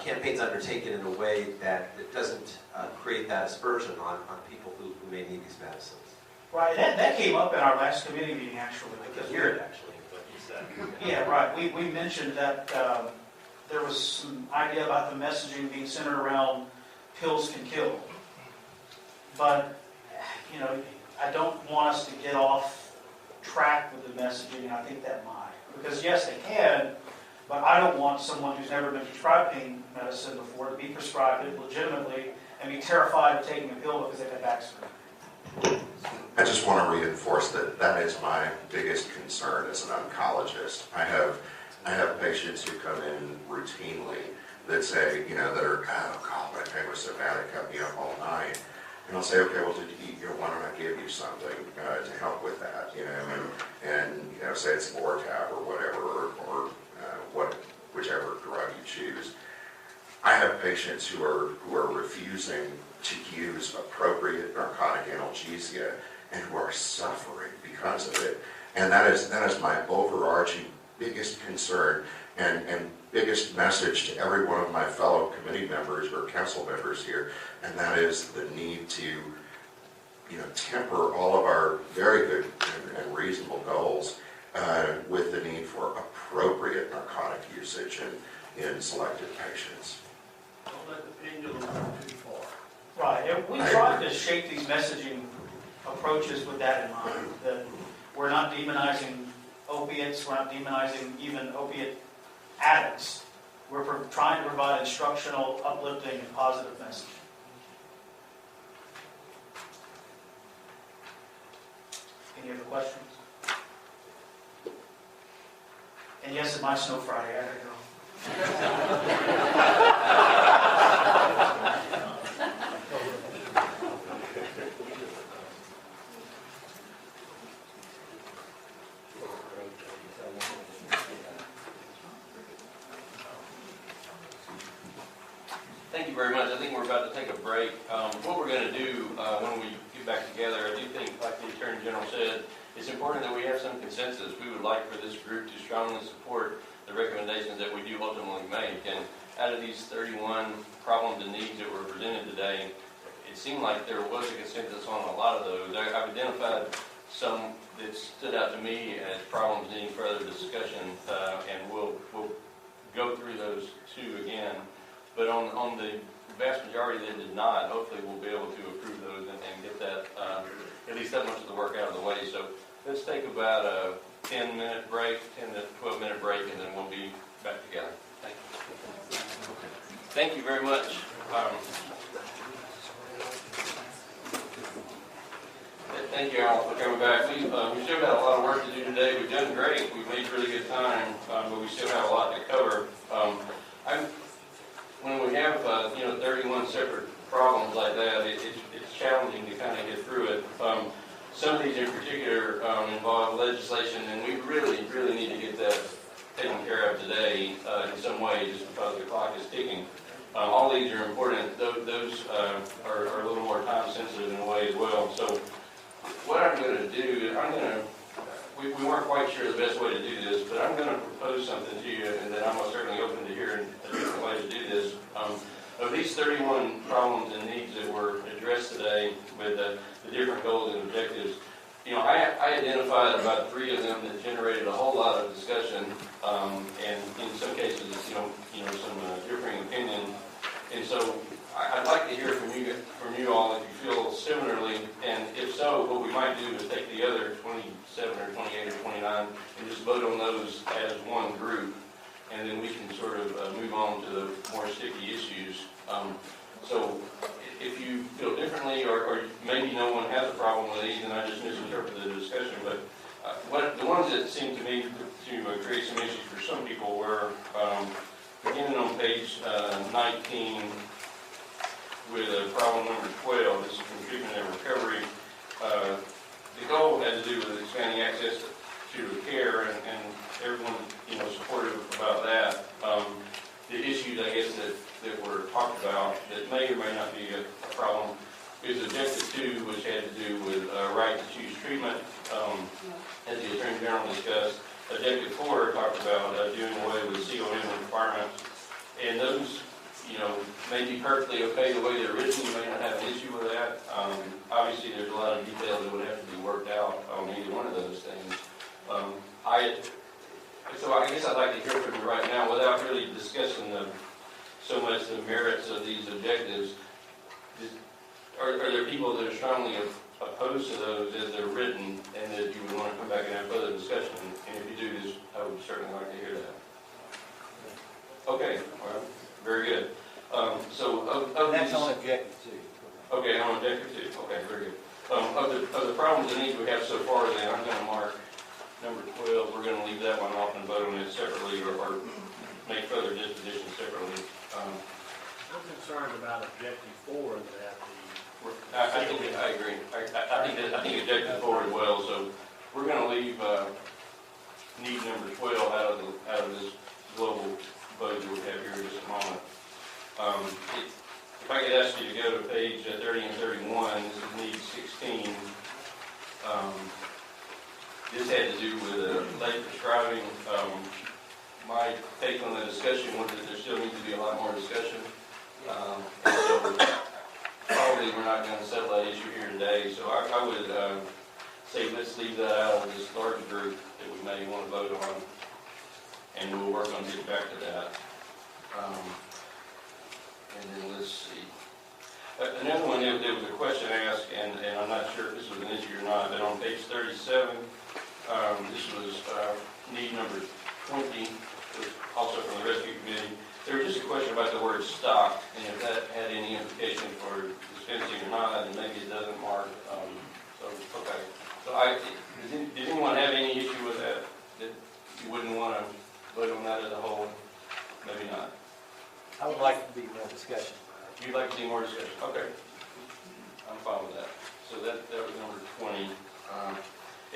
campaigns undertaken in a way that doesn't create that aspersion on people who may need these medicines. Right, that came up in our last committee meeting, actually. I could hear it, actually, what you said. Yeah, right. We mentioned that there was some idea about the messaging being centered around pills can kill. But, you know, I don't want us to get off track with the messaging, and I think that might. Because, yes, they can, but I don't want someone who's never been prescribed pain medicine before to be prescribed it legitimately and be terrified of taking a pill because they've had back surgery. I just want to reinforce that that is my biggest concern as an oncologist. I have patients who come in routinely that say, you know, that are, oh God, my pain was so bad it kept me up all night. And I'll say, okay, well, why don't I give you something to help with that, you know, and you know, say it's Lortab or whatever, or whichever drug you choose. I have patients who are refusing to use appropriate narcotic analgesia and who are suffering because of it. And that is my overarching biggest concern and biggest message to every one of my fellow committee members or council members here, and that is the need to, you know, temper all of our very good and reasonable goals with the need for appropriate narcotic usage in selected patients. Don't let the pendulum go too far. Right, and we tried to shape these messaging approaches with that in mind, that we're not demonizing opiates, we're not demonizing even opiate addicts. We're trying to provide instructional, uplifting, and positive messaging. Any other questions? And yes, it might snow Friday, I gotta go. Thank you very much. I think we're about to take a break. What we're going to do when we get back together, I do think, like the Attorney General said, it's important that we have some consensus. We would like for this group to strongly support the recommendations that we do ultimately make. And out of these 31 problems and needs that were presented today, it seemed like there was a consensus on a lot of those. I've identified some that stood out to me as problems needing further discussion, and we'll go through those two again. But on the vast majority that did not, hopefully we'll be able to approve those and get that, at least that much of the work out of the way. So let's take about a 10-minute break, 10 to 12-minute break, and then we'll be back together. Thank you. Thank you very much. Thank you all for coming back. We still got a lot of work to do today. We've done great. We've made really good time, but we still have a lot to cover. When we have 31 separate problems like that, it's challenging to kind of get through it. Some of these in particular involve legislation, and we really need to get that taken care of today in some way, just because the clock is ticking. All these are important. Those are a little more time sensitive in a way as well. So what I'm going to do, we weren't quite sure the best way to do this, but I'm going to propose something to you, and then I'm most certainly open to hearing a different way to do this. Of these 31 problems and needs that were addressed today with the different goals and objectives, I identified about 3 of them that generated a whole lot of discussion, and in some cases, some differing opinion. And so I'd like to hear from you all if you feel similarly, and if so, what we might do is take the other 27 or 28 or 29 and just vote on those as one group, and then we can sort of move on to the more sticky issues. So if you feel differently, or maybe no one has a problem with these and I just misinterpreted the discussion, but the ones that seemed to me to create some issues for some people were beginning on page 19 with problem number 12. This is from treatment and recovery. The goal right to choose treatment, as the Attorney General discussed. Objective 4 talked about doing away with CON requirements, and those, may be perfectly okay the way they're written. You may not have an issue with that. Obviously, there's a lot of details that would have to be worked out on either one of those things. So I guess I'd like to hear from you right now, without really discussing so much the merits of these objectives. Are there people that are strongly opposed to those as they're written, and that you would want to come back and have further discussion? And if you do, I would certainly like to hear that. Okay, well, very good. So of That's these, on objective 2. okay, on objective 2. Okay, very good. Of the problems and needs we have so far, then I'm going to mark number 12. We're going to leave that one off and vote on it separately, or make further dispositions separately. I'm concerned about objective 4 and that I agree. I think objective 4 as well. So we're going to leave need number 12 out of this global vote that we have here in just a moment. If I could ask you to go to page 30 and 31, this is need 16. This had to do with late prescribing. My take on the discussion was that there still needs to be a lot more discussion. And so probably we're not going to settle that issue here today. So I would say let's leave that out of this large group that we may want to vote on, and we'll work on getting back to that. And then let's see. Another one, there was a question asked, and I'm not sure if this was an issue or not, but on page 37, this was need number 20, also from the rescue committee. There was just a question about the word stock, and if that had any implication for dispensing or not, and maybe it doesn't, Mark. Okay. So did anyone have any issue with that? That you wouldn't want to vote on that as a whole? Maybe not. I would like to be more discussion. You'd like to see more discussion? Okay. I'm fine with that. So that was number 20.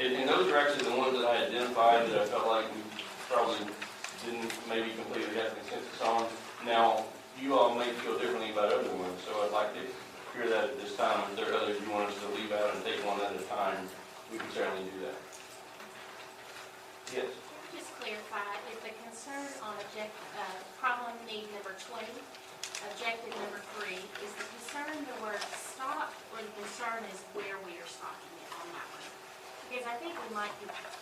And those are actually the ones that I identified that I felt like we probably didn't maybe completely have consensus on. Now, you all may feel differently about other ones, so I'd like to hear that at this time. If there are others you want us to leave out and take one at a time, we can certainly do that. Yes? Just clarify, if the concern on problem need number 20, objective number 3, is the concern the word stop, or the concern is where we are stopping it on that one? Because I think we might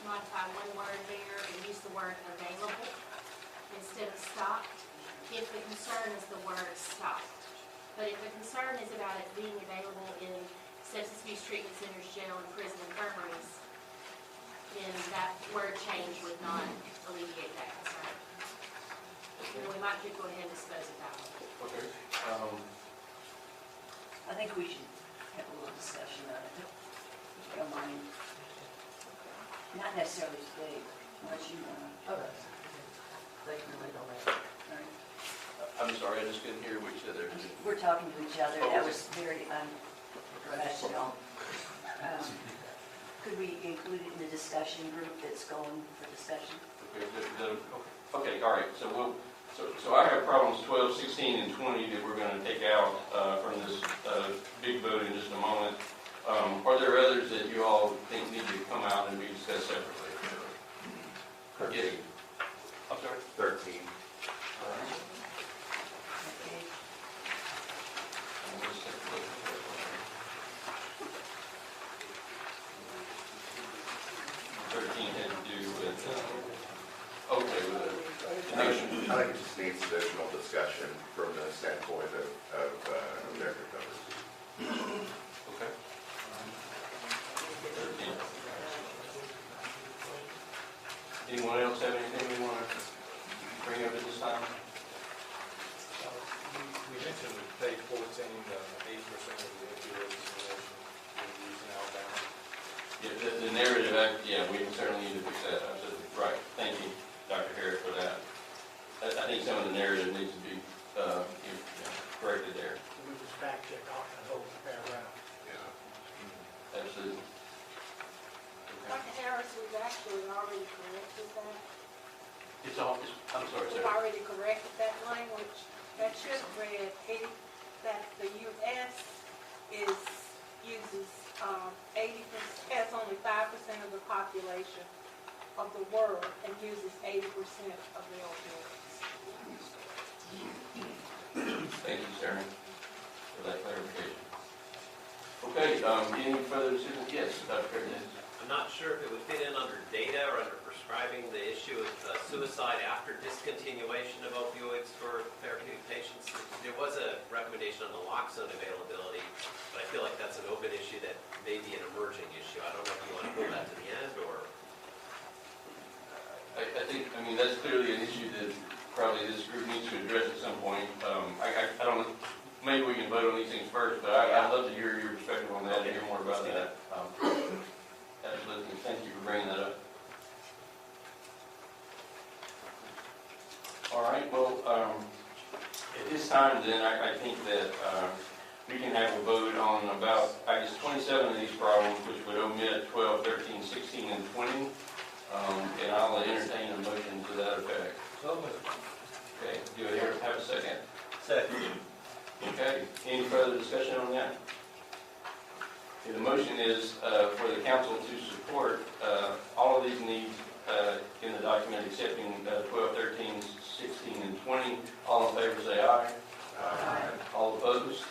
modify one word there and use the word available instead of stopped, if the concern is the word stopped. But if the concern is about it being available in substance abuse treatment centers, jail, and prison infirmaries, then that word change would not alleviate that concern. We might could go ahead and dispose of that one. Okay. I think we should have a little discussion on it, if you don't mind. Not necessarily today, unless you want to. Okay. They can wait on that. All right. I'm sorry, I just couldn't hear what you said there. We're talking to each other. That was very unprofessional. Could we include it in the discussion group that's going for discussion? Okay, all right. So I have problems 12, 16, and 20 that we're going to take out from this big vote in just a moment. Are there others that you all think need to come out and be discussed separately? 13. Yes. I'm sorry? 13. All right. Okay. 13 had to do with, the motion. I think it just needs additional discussion from the standpoint of objective numbers. Okay. 13. Anyone else have anything we want to bring up at this time? We mentioned page 14, 8% of the opioids in use in Alabama. Yeah, the narrative, we certainly need to fix that. Absolutely. Right. Thank you, Dr. Harris, for that. I think some of the narrative needs to be corrected there. We just fact check off that whole paragraph. Yeah. Absolutely. Dr. Harris, we've actually already corrected that. I'm sorry, We've sir. already corrected that language. That should have read that the U.S. uses 80% takes only 5% of the population of the world and uses 80% of the opioids. Thank you, Sarah, for that clarification. Okay, any further discussion? Yes, Dr. Hernandez. I'm not sure if it would fit in under data or under prescribing the issue of suicide after discontinuation of opioids for therapeutic patients. There was a recommendation on naloxone availability, but I feel like that's an open issue that may be an emerging issue. I don't know if you want to pull that to the end or... I think, that's clearly an issue that probably this group needs to address at some point. I don't know, maybe we can vote on these things first, but I'd love to hear your perspective on that and hear more about that. Absolutely, thank you for bringing that up. All right, well, at this time then, I think that we can have a vote on about, 27 of these problems, which would omit 12, 13, 16, and 20. And I'll entertain a motion to that effect. So moved. Okay, do I have a second? Second. Okay, any further discussion on that? Okay, the motion is for the council to support all of these needs in the document excepting 12, 13, 16, and 20. All in favor say aye. Aye. All opposed?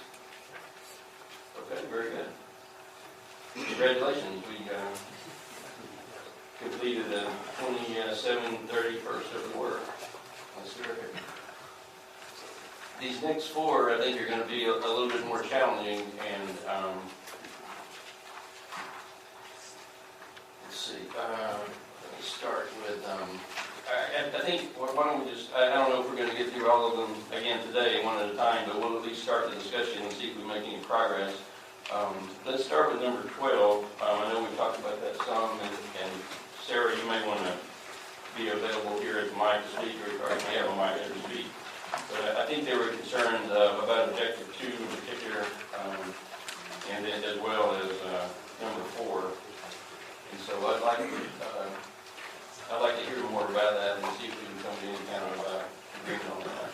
Okay, very good. Congratulations. We completed the 27/31st of the work. That's terrific. These next four, I think, are going to be a little bit more challenging, and let's see. Let me start with. I think why don't we just? I don't know if we're going to get through all of them again today, one at a time, but we'll at least start the discussion and see if we make any progress. Let's start with number 12. I know we talked about that some, and Sarah, you may want to be available here at the mic to speak, or you may have a mic there to speak. But I think they were concerned about objective 2 in particular, and then as well as number 4. And so I'd like to hear more about that and see if we can come to any kind of agreement on that.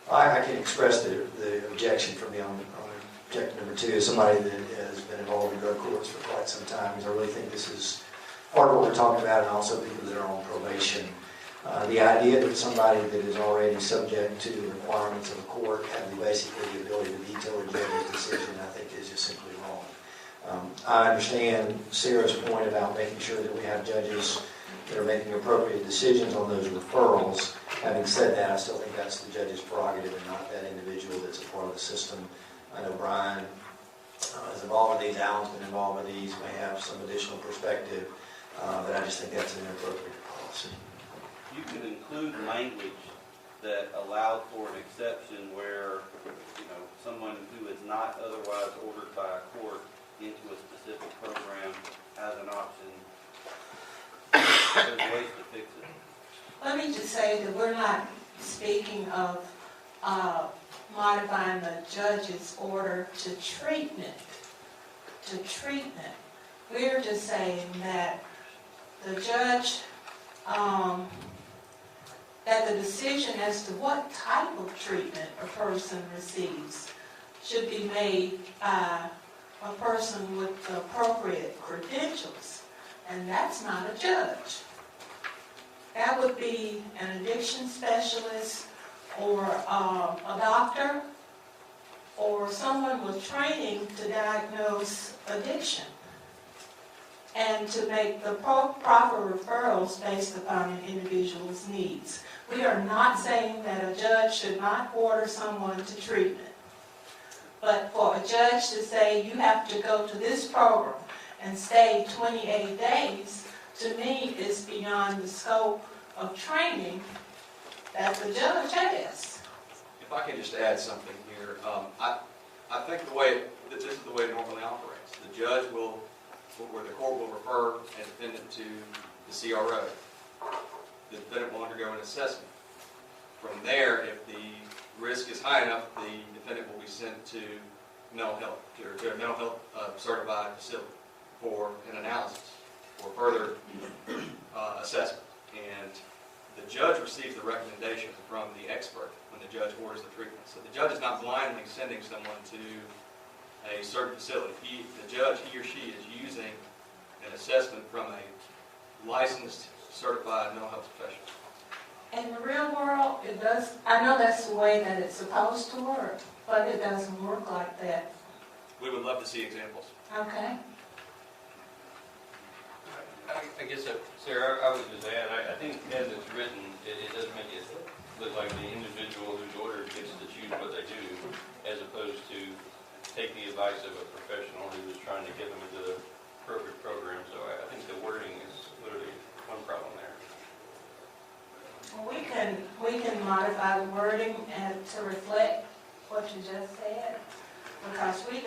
I can express the objection from me on objective number 2 as somebody that has been involved in drug courts for quite some time, because I really think this is part of what we're talking about, and also people that are on probation. The idea that somebody that is already subject to the requirements of a court have basically the ability to veto a judge's decision, I think is just simply wrong. I understand Sarah's point about making sure that we have judges that are making appropriate decisions on those referrals. Having said that, I still think that's the judge's prerogative and not that individual that's a part of the system. I know Brian is involved with these, Alan's been involved with these, may have some additional perspective, but I just think that's an inappropriate policy. You can include language that allowed for an exception where, someone who is not otherwise ordered by a court into a specific program has an option. There's ways to fix it. Let me just say that we're not speaking of modifying the judge's order to treatment. We're just saying that the judge, that the decision as to what type of treatment a person receives should be made by a person with the appropriate credentials, and that's not a judge. That would be an addiction specialist or a doctor or someone with training to diagnose addiction and to make the proper referrals based upon an individual's needs. We are not saying that a judge should not order someone to treatment. But for a judge to say you have to go to this program and stay 28 days, to me is beyond the scope of training that the judge has. If I can just add something here, I think this is the way it normally operates. The judge will, where the court will refer a defendant to the CRO. The defendant will undergo an assessment. From there, if the risk is high enough, the defendant will be sent to mental health, to a mental health certified facility for an analysis, for further assessment. And the judge receives the recommendation from the expert when the judge orders the treatment. So the judge is not blindly sending someone to a certain facility. The judge, he or she is using an assessment from a licensed, certified mental health professional. In the real world, it does, I know that's the way that it's supposed to work, but it doesn't work like that. We would love to see examples. Okay? I guess, Sarah, I would just add, I think as it's written, it does make it look like the individual who's ordered gets to choose what they do, as opposed to take the advice of a professional who is trying to get them into the appropriate program. So I think the wording is literally one problem there. We can modify the wording and to reflect what you just said, because we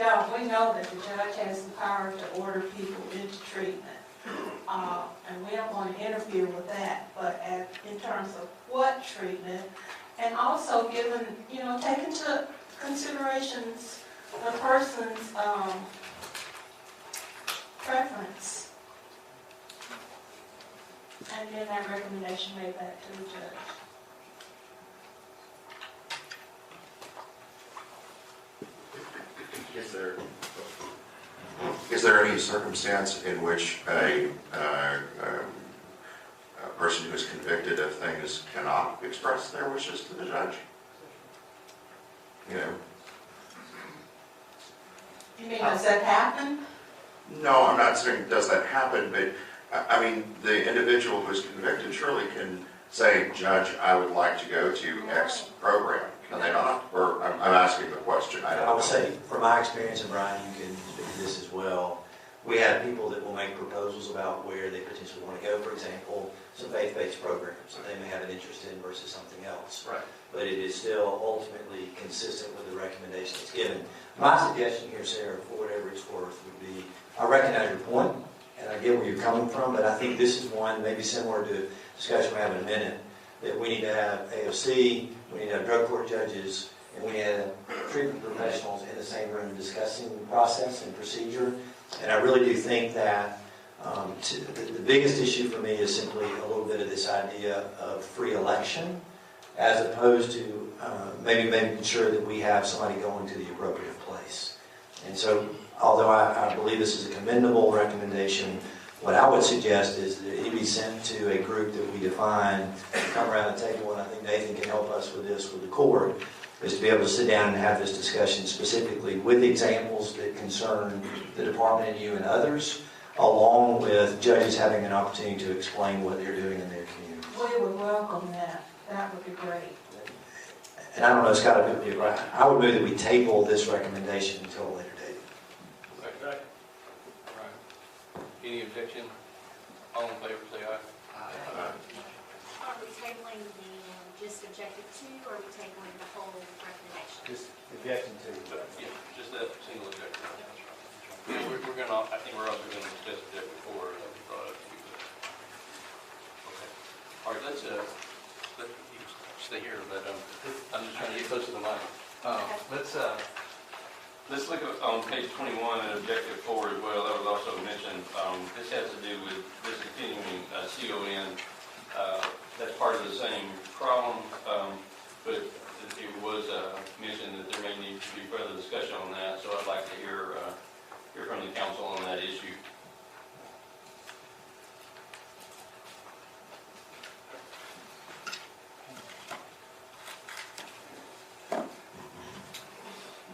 know that the judge has the power to order people into treatment. And we don't want to interfere with that, but in terms of what treatment, and also given, take into considerations the person's preference. And then that recommendation made back to the judge. Is there any circumstance in which a person who is convicted of things cannot express their wishes to the judge? You mean, does that happen? No, I'm not saying does that happen, but I mean, the individual who's convicted surely can say, Judge, I would like to go to X program. Can they not? Or I'm asking the question. I would say, from my experience, and Brian, you can speak to this as well, we have people that will make proposals about where they potentially want to go. For example, some faith-based programs that they may have an interest in versus something else. Right. But it is still ultimately consistent with the recommendation that's given. My suggestion here, Sarah, for whatever it's worth, would be, I recognize your point, and I get where you're coming from, but I think this is one, maybe similar to a discussion we're having in a minute, that we need to have AOC, we need to have drug court judges, and we need to have treatment professionals in the same room discussing the process and procedure. And I really do think that the biggest issue for me is simply a little bit of this idea of free election, as opposed to maybe making sure that we have somebody going to the appropriate place. And so, although I believe this is a commendable recommendation, what I would suggest is that it be sent to a group that we define, come around the table, and I think Nathan can help us with this with the court, is to be able to sit down and have this discussion specifically with examples that concern the department and you and others, along with judges having an opportunity to explain what they're doing in their community. We would welcome that. That would be great. And I don't know, Scott, if it would be right. I would move that we table this recommendation until a later date. Right. All right. Any objection? All in favor, say aye. Aye. Are we tabling the just objective 2, or are we tabling the whole recommendation? Just objection to. Yeah, just a single objection. Yeah, we're gonna, I think we're also gonna discuss objective 4 as we brought up. Okay. All right, let's stay here, but I'm just trying to get close to the mic. Let's look at, on page 21 at objective 4 as well. That was also mentioned. This has to do with discontinuing CON. That's part of the same problem, but it was mentioned that there may need to be further discussion on that. So I'd like to hear from the council on that issue.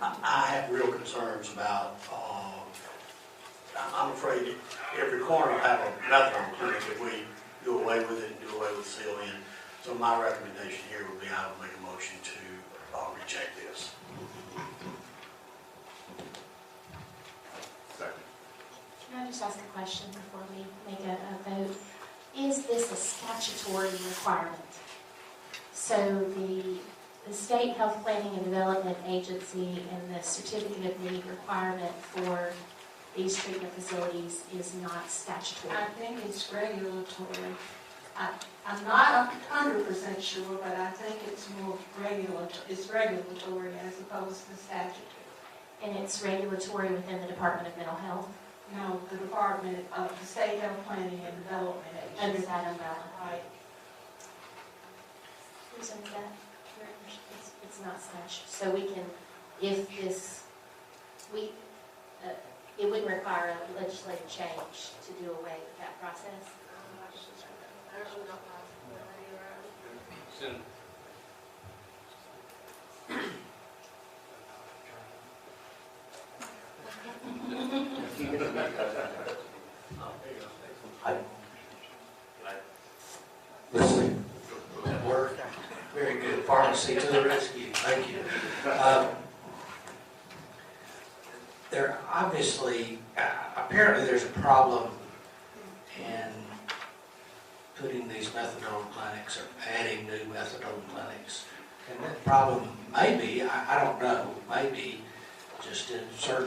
I have real concerns about, I'm afraid every corner will have a methadone clinic if we do away with it and do away with CON. So my recommendation here would be I would make a motion to reject this. Can I just ask a question before we make a vote? Is this a statutory requirement? So the State Health Planning and Development Agency and the Certificate of Need requirement for these treatment facilities is not statutory? I think it's regulatory. I'm not 100% sure, but I think it's more regulatory as opposed to statutory. And it's regulatory within the Department of Mental Health? No, the Department of the State Health Planning and Development Agency. Under that umbrella? Right. Who's under that? It's not statute. So we can, if this, wouldn't require a legislative change to do away with that process. That worked. Very good. Pharmacy to the rescue. Thank you. There obviously, apparently there's a problem in putting these methadone clinics or adding new methadone clinics. And that problem may be, I don't know, maybe just in certain